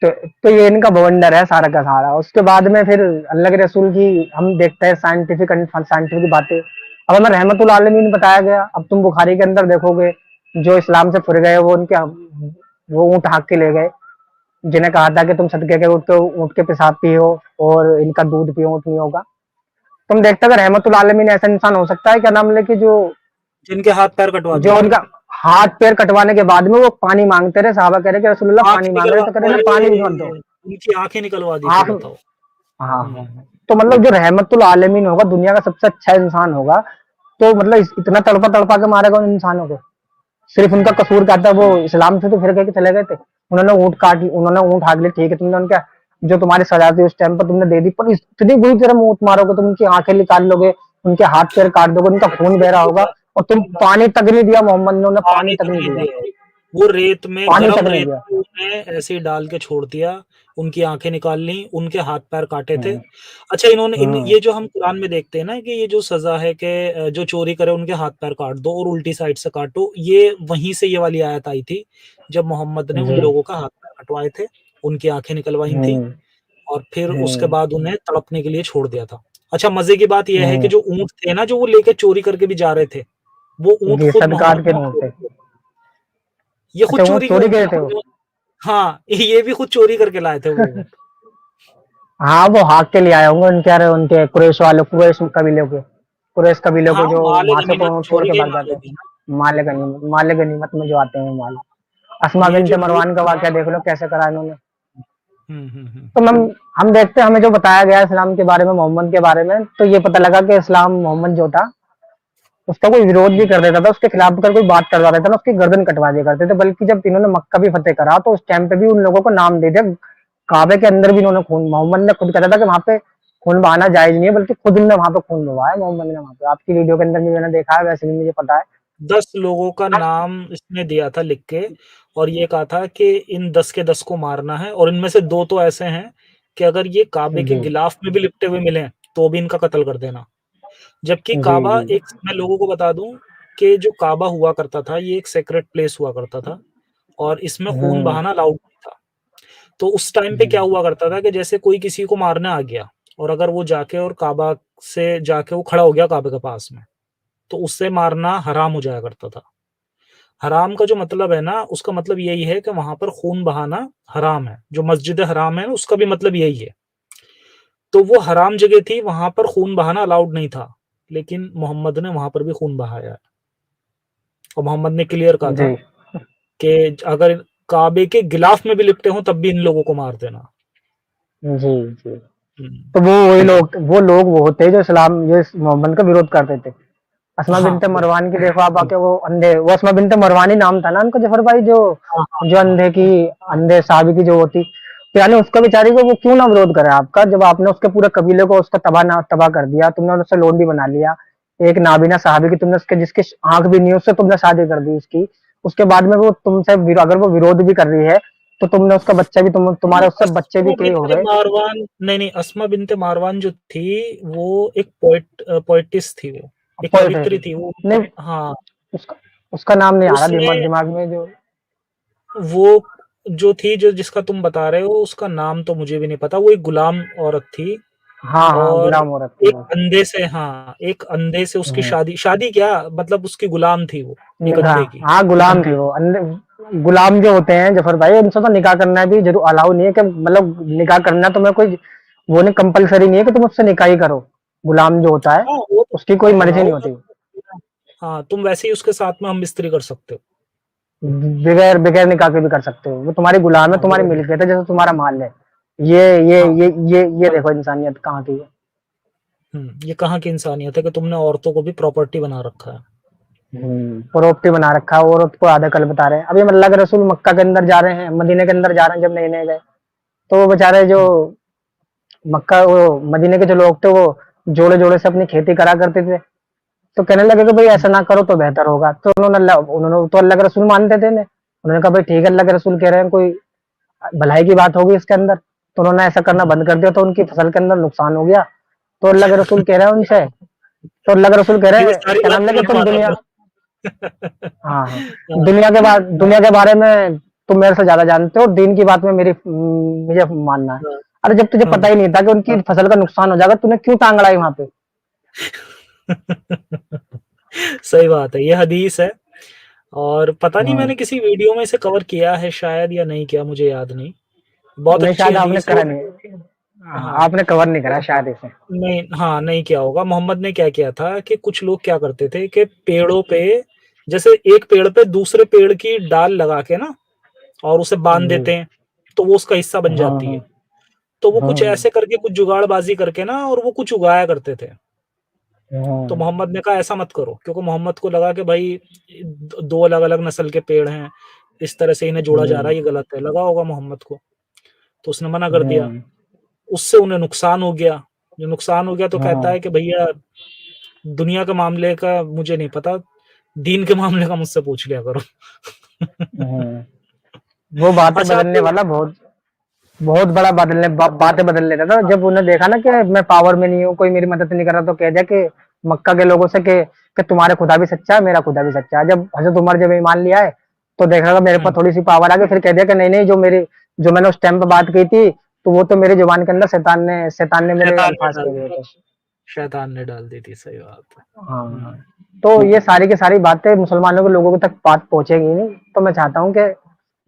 तो, तो ये इनका बवंडर है सारा का सारा। उसके बाद में फिर अल्लाह के रसूल की हम देखते हैं साइंटिफिक बातें। अब हमें रहमतुल आलमीन बताया गया। अब तुम बुखारी के अंदर देखोगे, जो इस्लाम से फिर गए वो ऊँट हाँक के ले गए, जिन्हें कहा था कि तुम सदके के ऊँट के पेशाब पियो और इनका दूध पियो, ऊँट नहीं होगा। तुम देखते हो, अगर रहमतुल आलमीन ऐसा इंसान हो सकता है क्या नाम लेके, जो जिनके हाथ पैर कटवा जो दिए थे, उनका हाथ पैर कटवाने के बाद में वो पानी मांगते रहे, साहबा कह रहे कि रसूलुल्लाह आंख पानी मांग रहे, निकलवा, तो कह रहे ना पानी भी मत अरे दो। उनकी आंखें निकलवा दी थी, आँख, बताओ। हाँ हाँ। हम्म तो मतलब जो रहमतुल आलमीन होगा, दुनिया का सबसे अच्छा इंसान होगा, तो मतलब इतना तड़पा तड़पा के मारेगा उन इंसानों को? सिर्फ उनका कसूर क्या था? वो इस्लाम से तो फिर के चले गए थे। उन्होंने ऊँट हाँक ली, ठीक है, तुमने उनका जो तुम्हारी सजा थी उस टाइम पर तुमने दे दी, पर इतनी बुरी तरह ऊँट मारोगे, तुम उनकी आंखें निकाल लोगे, उनके हाथ पैर काट दोगे, उनका खून बह रहा होगा, और तुम पानी तक नहीं दिया मोहम्मद ने, उन्हें पानी पानी तक तक नहीं नहीं दिया। दिया, वो रेत में, पानी तक गरम नहीं रेत दिया। में उन्हें ऐसे ही डाल के छोड़ दिया, उनकी आंखें निकाल ली, उनके हाथ पैर काटे थे। हम्म, अच्छा, हम्म, ये जो हम कुरान में देखते हैं ना कि ये जो सजा है कि जो चोरी करे उनके हाथ पैर काट दो और उल्टी साइड से काटो, ये वहीं से ये वाली आयत आई थी जब मोहम्मद ने उन जी, लोगों का हाथ पैर कटवाए थे, उनकी आंखें निकलवाई थी हम्म, और फिर उसके हम्म, बाद उन्हें तड़पने के लिए छोड़ दिया था। अच्छा, मजे की बात यह है कि हम्म, जो ऊंट थे ना, जो वो लेके चोरी करके भी जा रहे थे, वो ऊंट जी, खुद सदकात मोहम्मद के ने नूर थे। चोरी किए। ये खुद अच्छा, वो चोरी के चोरी ऊँट गए थे वो? थे। हाँ, ये भी खुद चोरी करके लाए थे वो ऊँट। हाँ, वो हाँक के ले आए होंगे उनके कुरैश वाले, कुरैश कबीले के, कुरैश कबीले हाँ, को जो माल वहां से गनीमत छोड़ चोरी के के ही भाग माल जाते होते हैं। हैं ना। माल गनीमत में जो आते हैं माल। अस्मा ये बिनते जो लोग मरवान का वाकया देख लो कैसे करा इन्होंने। तो हुँ। हम देखते हैं, हमें जो बताया गया इस्लाम के बारे में, मोहम्मद के बारे में, तो ये पता लगा कि इस्लाम, मोहम्मद जो था, उसका कोई विरोध भी कर देता था, उसके खिलाफ अगर कोई बात करवा देता था ना, उसकी गर्दन कटवा दिया करते थे। बल्कि जब इन्होंने मक्का भी फतेह करा, तो उस टाइम पे भी उन लोगों को नाम दे दिया, काबे के अंदर भी इन्होंने खून, मोहम्मद ने खुद कहता था कि वहां पे खून बहाना जायज नहीं है, बल्कि खुद ने वहां पे खून बहाया मोहम्मद ने वहां पे। आपकी वीडियो के अंदर भी मैंने देखा है, वैसे भी मुझे पता है। 10 लोगों का नाम इसने दिया था लिख के और ये कहा था कि इन 10 के 10 को मारना है और इनमें से 2 तो ऐसे हैं कि अगर ये काबे के जी, गिलाफ में भी लिपटे हुए मिलें, तो भी इनका कत्ल कर देना। जबकि जी, काबा जी, एक, मैं लोगों को बता दूँ कि जो काबा हुआ करता था, ये एक सेक्रेट प्लेस हुआ करता था और इसमें खून हम्म, बहाना अलाउड नहीं था। तो उस टाइम पे क्या हुआ करता था कि जैसे कोई किसी को मारने आ गया और अगर वो जाके और काबा से जाके वो खड़ा हो गया काबे के पास में, तो उससे मारना हराम हो जाया करता था। हराम का जो मतलब है ना, उसका मतलब यही है कि वहाँ पर खून बहाना हराम है। जो मस्जिद हराम है ना, उसका भी मतलब यही है। तो वो हराम जगह थी, वहाँ पर खून बहाना अलाउड नहीं था, लेकिन मोहम्मद ने वहाँ पर भी खून बहाया है। और मोहम्मद ने क्लियर कहा था जी, कि अगर काबे के गिलाफ में भी लिपटे हों, तब भी इन लोगों को मार देना। जी, जी। हुँ। तो वो होते हैं जो इस्लाम, जो मोहम्मद का विरोध करते थे। अस्मा हाँ, बिनते बिल्कुल। मरवान की देखो आप आके, वो अंधे, वो अस्मा बिनते मरवानी नाम था ना उनका, जफर भाई, जो हाँ, हाँ, जो हाँ। अंधे साहबी की जो होती, तो यानी उसका बेचारी को वो क्यों ना विरोध करे आपका, जब आपने उसके पूरे कबीले को उसका तबाह कर दिया, तुमने उससे लोन भी बना लिया, एक नाबीना साहबी की तुमने, उसके जिसकी आंख भी नहीं है, उससे तुमने शादी कर दी उसकी। उसके बाद में वो तुमसे अगर वो विरोध भी कर रही है, तो तुमने उसका बच्चा भी, नहीं, तुम्हारे उससे बच्चे भी अस्मा कई हो बिन्ते गए। मारवान नहीं, नहीं, अस्मा बिन्ते मारवान जो थी, वो एक पोएटिस थी वो, एक पोइट है कवित्री थी वो। नहीं, हाँ, उसका उसका नाम नहीं आ रहा उसने दिमाग में जो। वो जो थी, जो जिसका तुम बता रहे हो, उसका नाम तो मुझे भी नहीं पता। वो एक गुलाम औरत थी हाँ हाँ, और गुलाम औरत थी एक वो। अंधे से, हाँ, एक अंधे से उसकी हम्म, शादी शादी क्या मतलब उसकी गुलाम थी वो, एक निकाह, अंधे की, हाँ एक गुलाम अंधे थे की। वो। गुलाम जो होते हैं जफर भाई, उनसे तो निकाह करना भी जरूर अलाउ नहीं है, कि मतलब निकाह करना तुम्हें कोई वो नहीं, कंपलसरी नहीं है कि तुम उससे निकाह ही करो। गुलाम जो होता है, हाँ, वो उसकी कोई हाँ, मर्जी हाँ, नहीं वो होती। हाँ, तुम वैसे ही उसके साथ में हम मिस्त्री कर सकते हो। बगैर बगैर निकाह के भी कर सकते हो, वो तुम्हारी गुलाम है, हाँ, तुम्हारी बगैर मिल्कियत है, जैसे तुम्हारा माल है। ये ये हाँ, ये ये देखो इंसानियत कहाँ की है। ये कहाँ की इंसानियत है कि तुमने औरतों को भी प्रॉपर्टी बना रखा है। प्रॉपर्टी बना रखा है, औरत को आधा कल बता रहे हैं। अभी अल्लाह के रसूल मक्का के अंदर जा रहे हैं, मदीने के अंदर जा रहे हैं, जब नए नए गए, तो वो बेचारे जो हुँ, मक्का, वो मदीने के जो लोग थे, वो जोड़े जोड़े से अपनी खेती करा करते थे। तो कहने लगे कि भाई हुँ, ऐसा ना करो तो बेहतर होगा। तो उन्होंने तो अल्लाह के रसूल मानते थे ने, उन्होंने कहा भाई ठीक है, अल्लाह के रसूल कह रहे हैं, कोई भलाई की बात होगी इसके अंदर। तो उन्होंने ऐसा करना बंद कर दिया, तो उनकी फसल के अंदर नुकसान हो गया। तो अल्लाह के रसूल कह रहे हैं उनसे, तो अल्लाह के रसूल कह रहे ये हैं सारी क्या बात नाम लेके मैंने तुम माना दुनिया, था। हाँ हाँ, हाँ, दुनिया के बारे में तुम मेरे से ज्यादा जानते हो, दीन की बात में मुझे मानना है। हाँ, अरे जब तुझे पता हाँ। ही नहीं था कि उनकी फसल का नुकसान हो जाएगा, तूने क्यों टांग अड़ाई वहां पे? सही बात है, ये हदीस है और पता नहीं हाँ, मैंने किसी वीडियो में इसे कवर किया है शायद या नहीं किया, मुझे याद नहीं। बहुत नहीं अच्छी शायद आपने हदीस है। करा नहीं, हाँ, हाँ, आपने कवर नहीं करा शायद इसे। नहीं, हाँ, नहीं किया होगा। मोहम्मद ने क्या किया था कि कुछ लोग क्या करते थे कि पेड़ों पे, जैसे एक पेड़ पे दूसरे पेड़ की डाल लगा के ना और उसे बांध जी, देते हैं, तो वो उसका हिस्सा बन हाँ जाती हाँ है। तो वो कुछ हाँ ऐसे करके कुछ जुगाड़बाजी करके ना और वो कुछ उगाया करते थे। तो हाँ मोहम्मद ने कहा ऐसा मत करो, क्योंकि मोहम्मद को लगा कि भाई 2 अलग-अलग नस्ल के पेड़ हैं, इस तरह से इन्हें जोड़ा जा रहा है, ये गलत है, लगा होगा मोहम्मद को। तो उसने मना कर दिया। हाँ उससे उन्हें नुकसान हो गया। जो नुकसान हो गया तो कहता हाँ है कि भैया दुनिया के मामले का मुझे नहीं पता, दीन के मामले का मुझसे पूछ लिया करो। हाँ। वो बातें अच्छा बदलने आपको वाला बहुत बहुत बड़ा बातें बदल लेता था। जब उन्हें देखा ना कि मैं पावर में नहीं हूँ, कोई मेरी मदद नहीं कर रहा, तो कह दिया कि मक्का के लोगों से कि तुम्हारे खुदा भी सच्चा है, मेरा खुदा भी सच्चा है। जब हजरत उमर जब ईमान लिया है, तो देखा कि मेरे हुँ, पास थोड़ी सी पावर आ गई, फिर कह दिया कि नहीं नहीं, जो मैंने उस टाइम पे बात की थी, तो वो तो मेरी जुबान के अंदर शैतान ने मेरे शैतान ने अल्फाज डाल कह दिए दी थे। थी, शैतान ने डाल दी थी, सही बात है। हाँ, हुँ, तो ये सारी की सारी बातें मुसलमानों के लोगों तक बात पहुंचेगी नहीं। तो मैं चाहता हूँ कि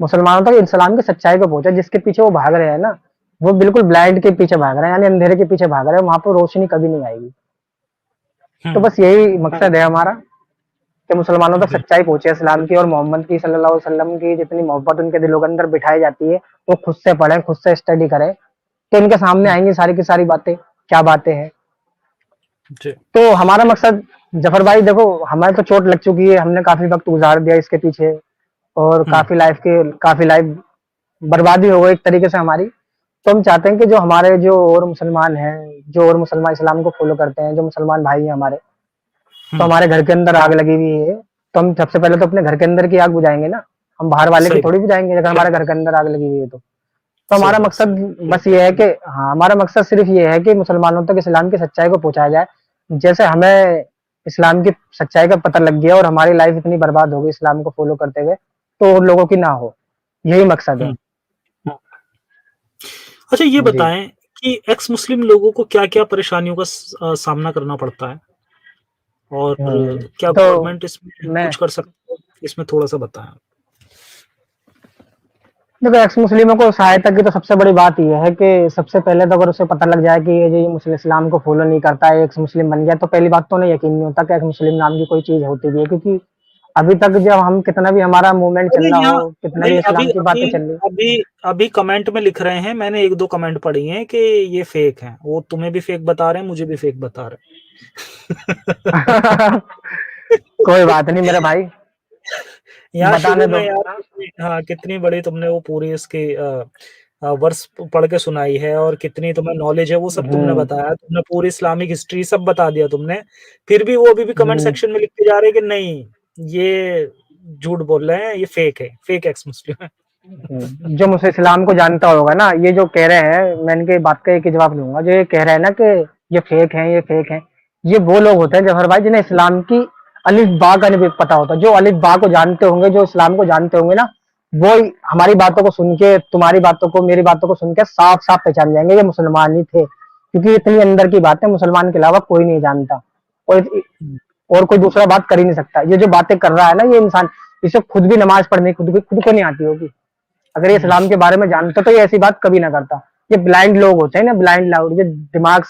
मुसलमानों तक इस्लाम की सच्चाई को पहुंचे। जिसके पीछे वो भाग रहे हैं ना, वो बिल्कुल ब्लाइंड के पीछे भाग रहे हैं, यानी अंधेरे के पीछे भाग रहे हैं, वहां पर रोशनी कभी नहीं आएगी। तो हुँ, बस यही मकसद है हमारा, कि मुसलमानों तक बिल सच्चाई पहुंचे इस्लाम की, और मोहम्मद की सल्लल्लाहु अलैहि वसल्लम की जितनी मोहब्बत उनके दिलों के अंदर बिठाई जाती है, वो खुद से पढ़े, खुद से स्टडी करें, तो इनके सामने हुँ, आएंगी सारी की सारी बातें, क्या बातें हैं। जी, तो हमारा मकसद, जफर भाई देखो, हमारे तो चोट लग चुकी है, हमने काफी वक्त गुजार दिया इसके पीछे, और हुँ, काफी लाइफ बर्बादी हो गई एक तरीके से हमारी। तो हम चाहते हैं कि जो हमारे जो और मुसलमान हैं, जो और मुसलमान इस्लाम को फॉलो करते हैं, जो मुसलमान भाई हैं हमारे, तो हुँ, हमारे घर के अंदर आग लगी हुई है, तो हम सबसे पहले तो अपने घर के अंदर की आग बुझाएंगे ना। हम बाहर वाले की सही बात, थोड़ी बुझाएंगे अगर हमारे घर के अंदर आग लगी हुई है तो। सही हमारा बात, मकसद सही। बस ये है कि, हाँ, हमारा मकसद सिर्फ ये है कि मुसलमानों तक इस्लाम की सच्चाई को पहुंचाया जाए। जैसे हमें इस्लाम की सच्चाई का पता लग गया और हमारी लाइफ इतनी बर्बाद हो गई इस्लाम को फॉलो करते हुए, तो और लोगों की ना हो, यही मकसद है। हुँ, हुँ। अच्छा ये जी, बताएँ कि एक्स मुस्लिम लोगों को क्या-क्या परेशानियों का सामना करना पड़ता है? और क्या तो गवर्नमेंट इसमें मैं कुछ कर सकती है? इसमें थोड़ा-सा बताएँ? देखो, एक्स मुस्लिमों को सहायता की तो सबसे बड़ी बात ये है कि सबसे पहले तो अगर उसे पता लग जाए कि ये जो ये मुस्लिम इस्लाम को फॉलो नहीं करता है, एक्स मुस्लिम बन गया, तो पहली बात तो उन्हें यकीन नहीं होता कि एक्स मुस्लिम नाम की कोई चीज होती भी है। क्योंकि अभी तक जब हम कितना भी हमारा मूवमेंट चल अरे रहा यहाँ हो, कितना नहीं, भी अभी इस्लाम की अभी बातें चल रही अभी अभी कमेंट में लिख रहे हैं, मैंने 1-2 कमेंट पढ़ी हैं कि ये फेक हैं। वो तुम्हें भी फेक बता रहे हैं, मुझे भी फेक बता रहे हैं। कोई बात नहीं मेरे भाई, यहाँ बताने शुरू दो। में यार हाँ, कितनी बड़ी तुमने वो पूरी इसकी वर्स पढ़ के सुनाई है और कितनी तुम्हें नॉलेज है वो सब तुमने हम्म बताया। तुमने पूरी इस्लामिक हिस्ट्री सब बता दिया तुमने। फिर भी वो अभी भी कमेंट हम्म सेक्शन में लिख के जा रहे हैं कि नहीं, ये झूठ बोल रहे हैं, ये फेक है, फेक एक्स मुस्लिम है। जो मुझसे इस्लाम को जानता होगा ना, ये जो कह रहे हैं, मैं इनके बात का एक ही जवाब दूंगा। जो ये कह रहे हैं ना कि ये फेक है, ये फेक है, ये वो लोग होते हैं जफर भाई जिन्हें इस्लाम की अलिफ बा का नहीं पता होता। जो अलिफ बा को जानते होंगे, जो इस्लाम को जानते होंगे ना, वो हमारी बातों को सुन के, तुम्हारी बातों को, मेरी बातों को सुन के साफ साफ पहचान जाएंगे ये मुसलमान ही थे। क्योंकि इतनी अंदर की बातें मुसलमान के अलावा कोई नहीं जानता, और हुँ, और कोई दूसरा बात कर ही नहीं सकता। ये जो बातें कर रहा है ना ये इंसान, इसे खुद भी नमाज पढ़ने खुद को नहीं आती होगी। अगर ये हुँ, इस्लाम के बारे में जानता तो ये ऐसी बात कभी ना करता। ये ब्लाइंड लोग होते हैं ना, ब्लाइंड लाउड, ये दिमाग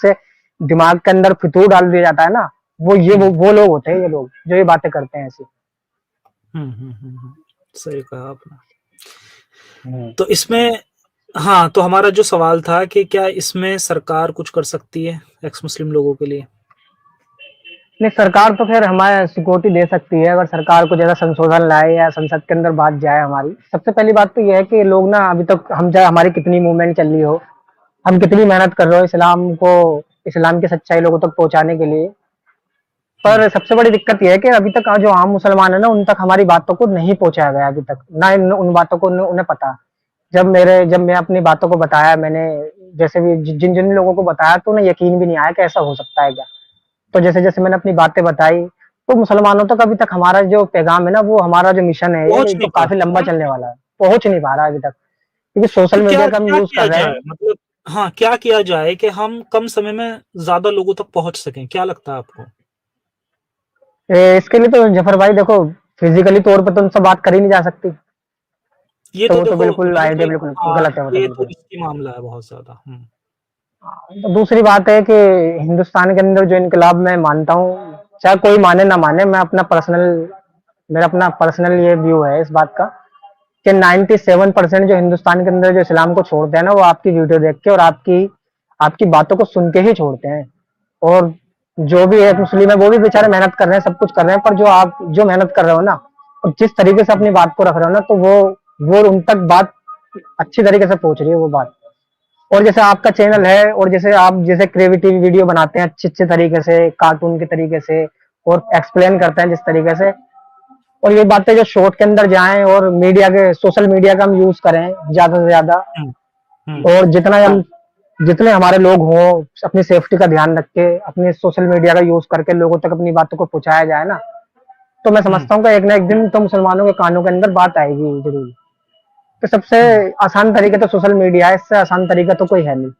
के अंदर फितूर डाल दिया जाता है ना, हुँ, वो लोग होते हैं, ये लोग जो ये बातें करते हैं ऐसी। हुँ। सही कहा आपने। हम्म। तो इसमें हाँ, तो हमारा जो सवाल था कि क्या इसमें सरकार कुछ कर सकती है एक्स मुस्लिम लोगों के लिए? नहीं, सरकार तो खैर हमारे सिक्योरिटी दे सकती है, अगर सरकार को ज्यादा संशोधन लाए या संसद के अंदर बात जाए हमारी। सबसे पहली बात तो यह है कि लोग ना, अभी तक हम चाहे हमारी कितनी मूवमेंट चल रही हो, हम कितनी मेहनत कर रहे हो इस्लाम की सच्चाई लोगों तक पहुंचाने के लिए, हम्म। पर सबसे बड़ी दिक्कत ये है कि अभी तक जो आम मुसलमान है ना, उन तक हमारी बातों को नहीं पहुंचाया गया अभी तक, ना उन बातों को उन्हें पता। जब मैं अपनी बातों को बताया, मैंने जैसे भी जिन जिन लोगों को बताया, तो उन्हें यकीन भी नहीं आया कि ऐसा हो सकता है क्या। तो जैसे जैसे मैंने अपनी बातें बताई, तो मुसलमानों तक अभी तक हमारा जो पैगाम है ना, वो हमारा जो मिशन है, पहुंच ये तो नहीं पा काफी रहा है लंबा ना। चलने वाला है, पहुंच नहीं पा रहा है अभी तक, क्योंकि सोशल तो क्या मीडिया का हम क्या यूज किया कर रहे जाए, हैं। मतलब हाँ, क्या किया जाए कि हम कम समय में ज्यादा लोगों तक पहुंच सकें, क्या लगता है आपको? इसके लिए तो जफर भाई देखो, फिजिकली तौर पर तो उनसे बात करी नहीं जा सकती, ये तो तो वो तो देखो बिल्कुल मेरे आइडिया ख्याल बिल्कुल हाँ, गलत है, वो तो ये तो बिल्कुल। रिस्की मामला है बहुत ज्यादा। तो दूसरी बात है कि हिंदुस्तान के अंदर जो इनकलाब मैं मानता हूँ, चाहे कोई माने ना माने, मेरा अपना पर्सनल ये व्यू है इस बात का, कि 97% जो हिंदुस्तान के अंदर जो इस्लाम को छोड़ते हैं ना, वो आपकी वीडियो देख के और आपकी आपकी बातों को सुन के ही छोड़ते हैं। और जो भी एक मुस्लिम है, वो भी बेचारे मेहनत कर रहे हैं, सब कुछ कर रहे हैं, पर जो आप जो मेहनत कर रहे हो ना, और जिस तरीके से अपनी बात को रख रहे हो ना, तो वो उन तक बात अच्छी तरीके से पहुंच रही है वो बात। और जैसे आपका चैनल है, और जैसे आप जैसे क्रिएटिव वीडियो बनाते हैं अच्छे अच्छे तरीके से, कार्टून के तरीके से, और एक्सप्लेन करते हैं जिस तरीके से, और ये बातें जो शॉर्ट के अंदर जाएं, और मीडिया के सोशल मीडिया का हम यूज करें ज्यादा से ज्यादा, हम्म। हम्म। और जितने हमारे लोग हों, अपनी सेफ्टी का ध्यान रख के अपने सोशल मीडिया का यूज करके लोगों तक अपनी बातों को पहुंचाया जाए ना, तो मैं हम्म। समझता हूँ कि एक ना एक दिन तो मुसलमानों के कानों के अंदर बात आएगी जरूर। तो सबसे हम्म। आसान तरीका तो सोशल मीडिया है, इससे आसान तरीका तो कोई है नहीं।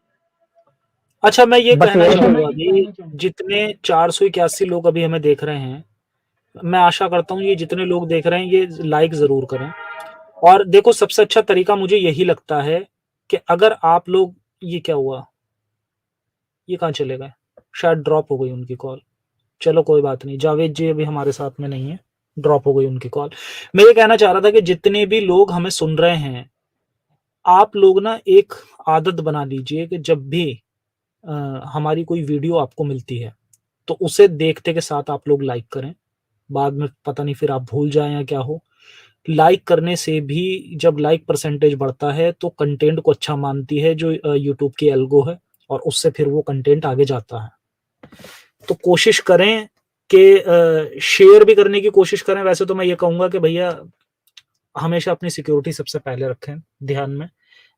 अच्छा, मैं ये बस कहना ये चाहूंगा कि जितने 481 लोग अभी हमें देख रहे हैं, मैं आशा करता हूँ ये जितने लोग देख रहे हैं ये लाइक जरूर करें। और देखो, सबसे अच्छा तरीका मुझे यही लगता है कि अगर आप लोग, ये क्या हुआ, ये कहाँ चले गए? शायद ड्रॉप हो गई उनकी कॉल। चलो कोई बात नहीं, जावेद जी अभी हमारे साथ में नहीं है, ड्रॉप हो गई उनकी कॉल। मैं ये कहना चाह रहा था कि जितने भी लोग हमें सुन रहे हैं, आप लोग ना एक आदत बना लीजिए कि जब भी अ, हमारी कोई वीडियो आपको मिलती है, तो उसे देखते के साथ आप लोग लाइक करें। बाद में पता नहीं फिर आप भूल जाएं या क्या हो। लाइक करने से भी जब लाइक परसेंटेज बढ़ता है तो कंटेंट को अच्छा मानती है जो यूट्यूब की एल्गो है, और उससे फिर वो कंटेंट आगे जाता है। तो कोशिश करें कि शेयर भी करने की कोशिश करें। वैसे तो मैं ये कहूंगा कि भैया हमेशा अपनी सिक्योरिटी सबसे पहले रखें ध्यान में।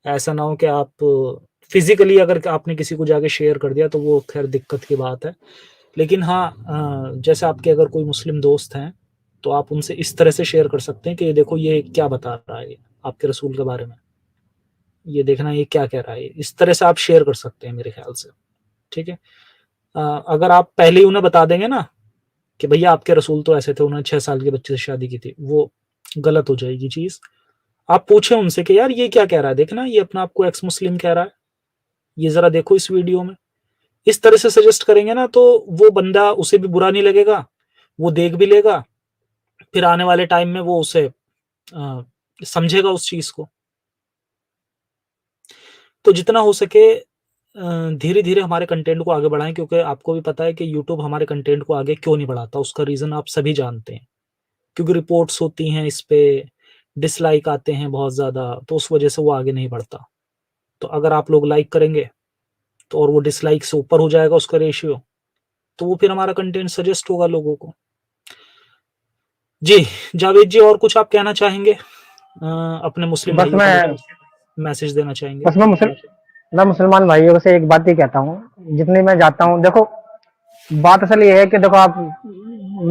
ऐसा ना हो कि आप फिजिकली अगर आपने किसी को जाके शेयर कर दिया तो वो खैर दिक्कत की बात है। लेकिन हाँ, जैसे आपके अगर कोई मुस्लिम दोस्त हैं, तो आप उनसे इस तरह से शेयर कर सकते हैं कि ये देखो ये क्या बता रहा है, ये आपके रसूल के बारे में, ये देखना ये क्या कह रहा है। इस तरह से आप शेयर कर सकते हैं मेरे ख्याल से। ठीक है। अगर आप पहले ही उन्हें बता देंगे ना कि भैया आपके रसूल तो ऐसे थे, उन्होंने 6 साल के बच्चे से शादी की थी, वो गलत हो जाएगी चीज। आप पूछे उनसे कि यार ये क्या कह रहा है, देखना ये अपना आपको एक्स मुस्लिम कह रहा है, ये जरा देखो इस वीडियो में। इस तरह से सजेस्ट करेंगे ना, तो वो बंदा, उसे भी बुरा नहीं लगेगा, वो देख भी लेगा, फिर आने वाले टाइम में वो उसे समझेगा उस चीज को। तो जितना हो सके धीरे धीरे हमारे कंटेंट को आगे बढ़ाएं, क्योंकि आपको भी पता है कि यूट्यूब हमारे कंटेंट को आगे क्यों नहीं बढ़ाता, उसका रीजन आप सभी जानते हैं। क्योंकि रिपोर्ट्स होती हैं इस पे, डिसलाइक आते हैं बहुत ज़्यादा, तो उस वजह से वो आगे नहीं बढ़ता। तो अगर आप लोग लाइक करेंगे तो, और वो डिसलाइक से ऊपर हो जाएगा उसका रेशियो, तो वो फिर हमारा कंटेंट सजेस्ट होगा लोगों को। जी, जावेद जी और कुछ आप कहना चाहेंगे? अपने मुस्लिम बस भाइयों को मैं मैसेज देना चाहेंगे? बस मैं मुसलमान भाइयों से एक बात ही कहता हूँ, जितनी मैं जाता हूँ, देखो बात असल ये है कि देखो आप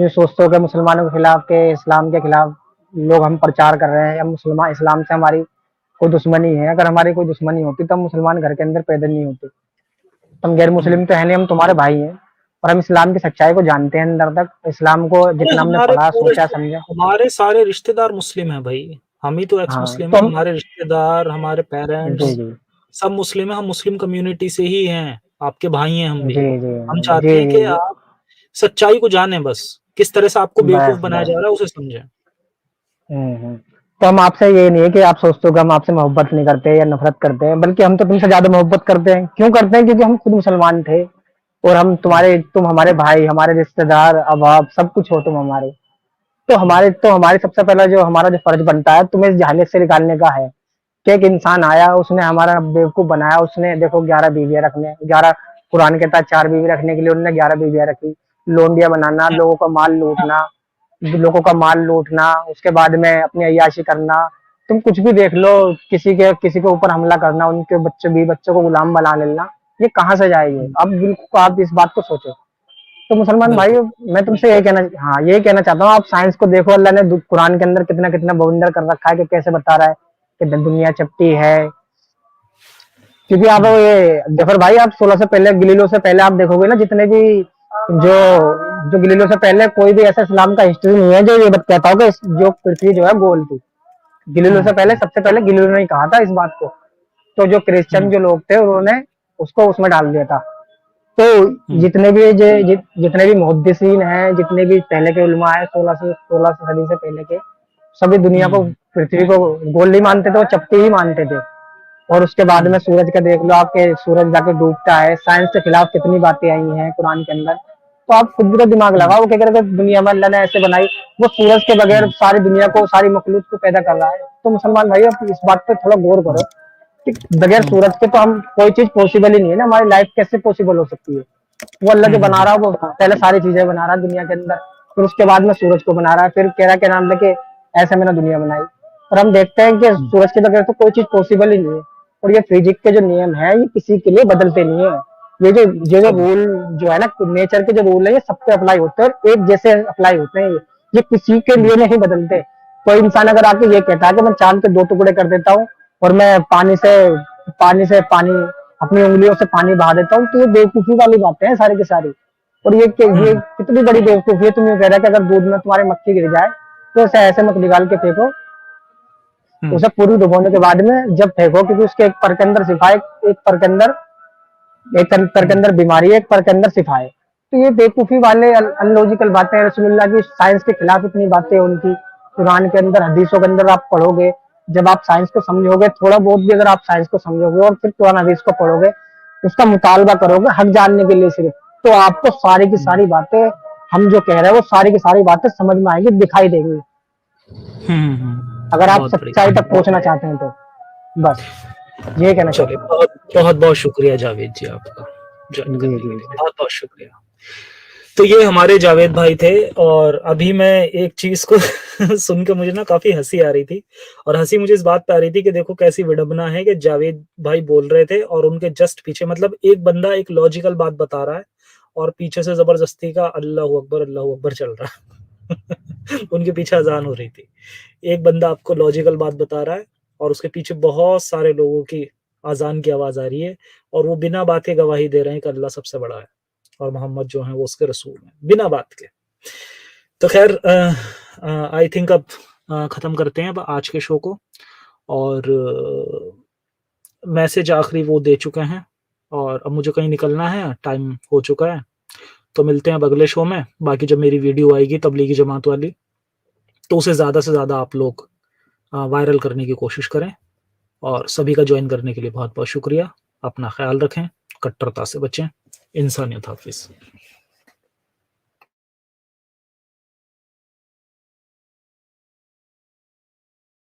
ये सोचते हो कि मुसलमानों के खिलाफ, के इस्लाम के खिलाफ लोग हम प्रचार कर रहे हैं, या मुसलमान इस्लाम से हमारी कोई दुश्मनी है। अगर हमारी कोई दुश्मनी होती तो हम मुसलमान घर के अंदर पैदा नहीं होते। हम गैर हम्म। मुस्लिम तो है नहीं, हम तुम्हारे भाई हैं, और हम इस्लाम की सच्चाई को जानते हैं अंदर तक। इस्लाम को अरे जितना हमने हमारे पढ़ा, पूरे सोचा, समझा। हमारे सारे रिश्तेदार मुस्लिम हैं भाई। हम ही तो एक्स हाँ मुस्लिम तो है, हम हमारे रिश्तेदार, हमारे जी पेरेंट्स जी सब मुस्लिम है। हम मुस्लिम कम्युनिटी से ही हैं, आपके भाई हैं हम भी। जी जी हम जी चाहते हैं कि जी आप सच्चाई को जाने, बस किस तरह से आपको बेवकूफ बस बनाया जा बस रहा है उसे समझें। तो हम आपसे ये नहीं है कि आप सोचते हो कि हम आपसे मोहब्बत नहीं करते या नफरत करते हैं, बल्कि हम तो तुमसे ज्यादा मोहब्बत करते हैं। क्यों करते हैं? क्योंकि हम खुद मुसलमान थे, और हम्म। तुम हमारे भाई, हमारे रिश्तेदार, अब आप सब कुछ हो तुम हमारे। हम्म। तो हमारे सबसे पहला जो हमारा जो फर्ज बनता है, तुम्हें इस जहानियत से निकालने का है कि एक इंसान आया, उसने हमारा बेवकूफ बनाया। उसने देखो 11 बीवियां रखने, 11 कुरान कहता है 4 बीवी रखने के लिए, उन्होंने 11 बीवियां रखी। लोंडिया बनाना, लोगों का माल लूटना, उसके बाद में अपनी अय्याशी करना। तुम कुछ भी देख लो, किसी के ऊपर हमला करना, उनके बच्चों को गुलाम बना लेना, ये कहाँ से जाएगी? अब बिल्कुल आप इस बात को सोचो। तो मुसलमान भाई, बिल्कुल मैं तुमसे यही कहना चाहता हूँ, आप साइंस को देखो। अल्लाह ने कुरान के अंदर कितना कितना बवंडर कर रखा है कि कैसे बता रहा है कि दुनिया चपटी है। क्योंकि आप ये जफर भाई, आप 16 से पहले, गलीलो से पहले आप देखोगे ना, जितने भी जो जो गलीलो से पहले कोई भी ऐसा इस्लाम का हिस्ट्री नहीं है जो ये कहता हो कि जो पृथ्वी जो है गोल थी। गलीलो से पहले, सबसे पहले गलीलो ने ही कहा था इस बात को। तो जो क्रिश्चियन जो लोग थे, उन्होंने उसको उसमें डाल दिया था। तो जितने भी मुहद्दिसीन हैं, जितने भी पहले के उलमा है, 16 सदी से पहले के, सभी दुनिया को, पृथ्वी को गोल नहीं मानते थे, वो चपटी ही मानते थे। और उसके बाद में सूरज का देख लो, आपके सूरज जाके डूबता है। साइंस के खिलाफ कितनी बातें आई हैं कुरान के अंदर। तो आप खुद भी तो दिमाग लगाओ, वो क्या कहते हैं दुनिया में अल्लाह ने ऐसे बनाई, वो सूरज के बगैर सारी दुनिया को, सारी मखलूक को पैदा कर रहा है। तो मुसलमान भाई, आप इस बात पे थोड़ा गौर करो कि बगैर सूरज के तो हम कोई चीज पॉसिबल ही नहीं है ना। हमारी लाइफ कैसे पॉसिबल हो सकती है? वो अल्लाह जो बना रहा है, वो पहले सारी चीजें बना रहा है दुनिया के अंदर, फिर उसके बाद में सूरज को बना रहा है, फिर कह रहा है के नाम लेके ऐसे मैंने दुनिया बनाई। और हम देखते हैं कि सूरज के बगैर तो कोई चीज पॉसिबल ही नहीं है। और ये फिजिक्स के जो नियम है, ये किसी के लिए बदलते नहीं है। ये जो रूल जो है ना, नेचर के जो रूल है, ये सब पे अप्लाई होते हैं और एक जैसे अप्लाई होते हैं। ये किसी के लिए नहीं बदलते। कोई इंसान अगर आके ये कहता है कि मैं चांद के 2 टुकड़े कर देता हूँ और मैं पानी अपनी उंगलियों से पानी बहा देता हूँ, तो ये बेवकूफी वाली बातें हैं सारी की सारी। और ये कितनी बड़ी बेवकूफी है। तुम ये कह रहा है कि अगर दूध में तुम्हारी मक्खी गिर जाए तो उसे ऐसे मत निकाल के फेंको, उसे पूरी डुबोने के बाद में जब फेंको, क्योंकि उसके एक पर के अंदर शिफा है, एक पर के अंदर बीमारी है, एक पर के अंदर शिफा है। तो ये बेवकूफी वाले अनलॉजिकल बातें हैं। रसूलुल्लाह की साइंस के खिलाफ इतनी बातें उनकी कुरान के अंदर, हदीसों के अंदर आप पढ़ोगे, जब आप साइंस को समझोगे, थोड़ा बहुत भी अगर आप साइंस को समझोगे और फिर कुरान हदीस को पढ़ोगे, उसका मुतालबा करोगे हक जानने के लिए सिर्फ, तो आपको सारी की सारी बातें, हम जो कह रहे हैं वो सारी की सारी बातें समझ में आएंगी, दिखाई देंगी, अगर आप बहुत बढ़िया। सच्चाई तक पहुंचना चाहते हैं तो। बस ये कहना चलिए, चाहता हूँ। बहुत बहुत बहुत शुक्रिया जावेद जी आपका ज्वाइन जी करने के जी लिए, बहुत बहुत शुक्रिया। तो ये हमारे जावेद भाई थे। और अभी मैं एक चीज को सुन के मुझे ना काफी हंसी आ रही थी। और हंसी मुझे इस बात पे आ रही थी कि देखो कैसी विडंबना है कि जावेद भाई बोल रहे थे और उनके जस्ट पीछे, मतलब एक बंदा एक लॉजिकल बात बता रहा है और पीछे से जबरदस्ती का अल्लाह अकबर चल रहा है। उनके पीछे अजान हो रही थी। एक बंदा आपको लॉजिकल बात बता रहा है और उसके पीछे बहुत सारे लोगों की अजान की आवाज आ रही है और वो बिना बात के गवाही दे रहे हैं कि अल्लाह सबसे बड़ा है और मोहम्मद जो है वो उसके रसूल हैं, बिना बात के। तो खैर, आई थिंक अब खत्म करते हैं अब आज के शो को। और मैसेज आखिरी वो दे चुके हैं और अब मुझे कहीं निकलना है, टाइम हो चुका है। तो मिलते हैं अब अगले शो में। बाकी जब मेरी वीडियो आएगी तबलीगी जमात वाली, तो उसे ज़्यादा से ज़्यादा आप लोग वायरल करने की कोशिश करें। और सभी का ज्वाइन करने के लिए बहुत बहुत शुक्रिया। अपना ख्याल रखें, कट्टरता से बचें। इंसानियत हाफिज़।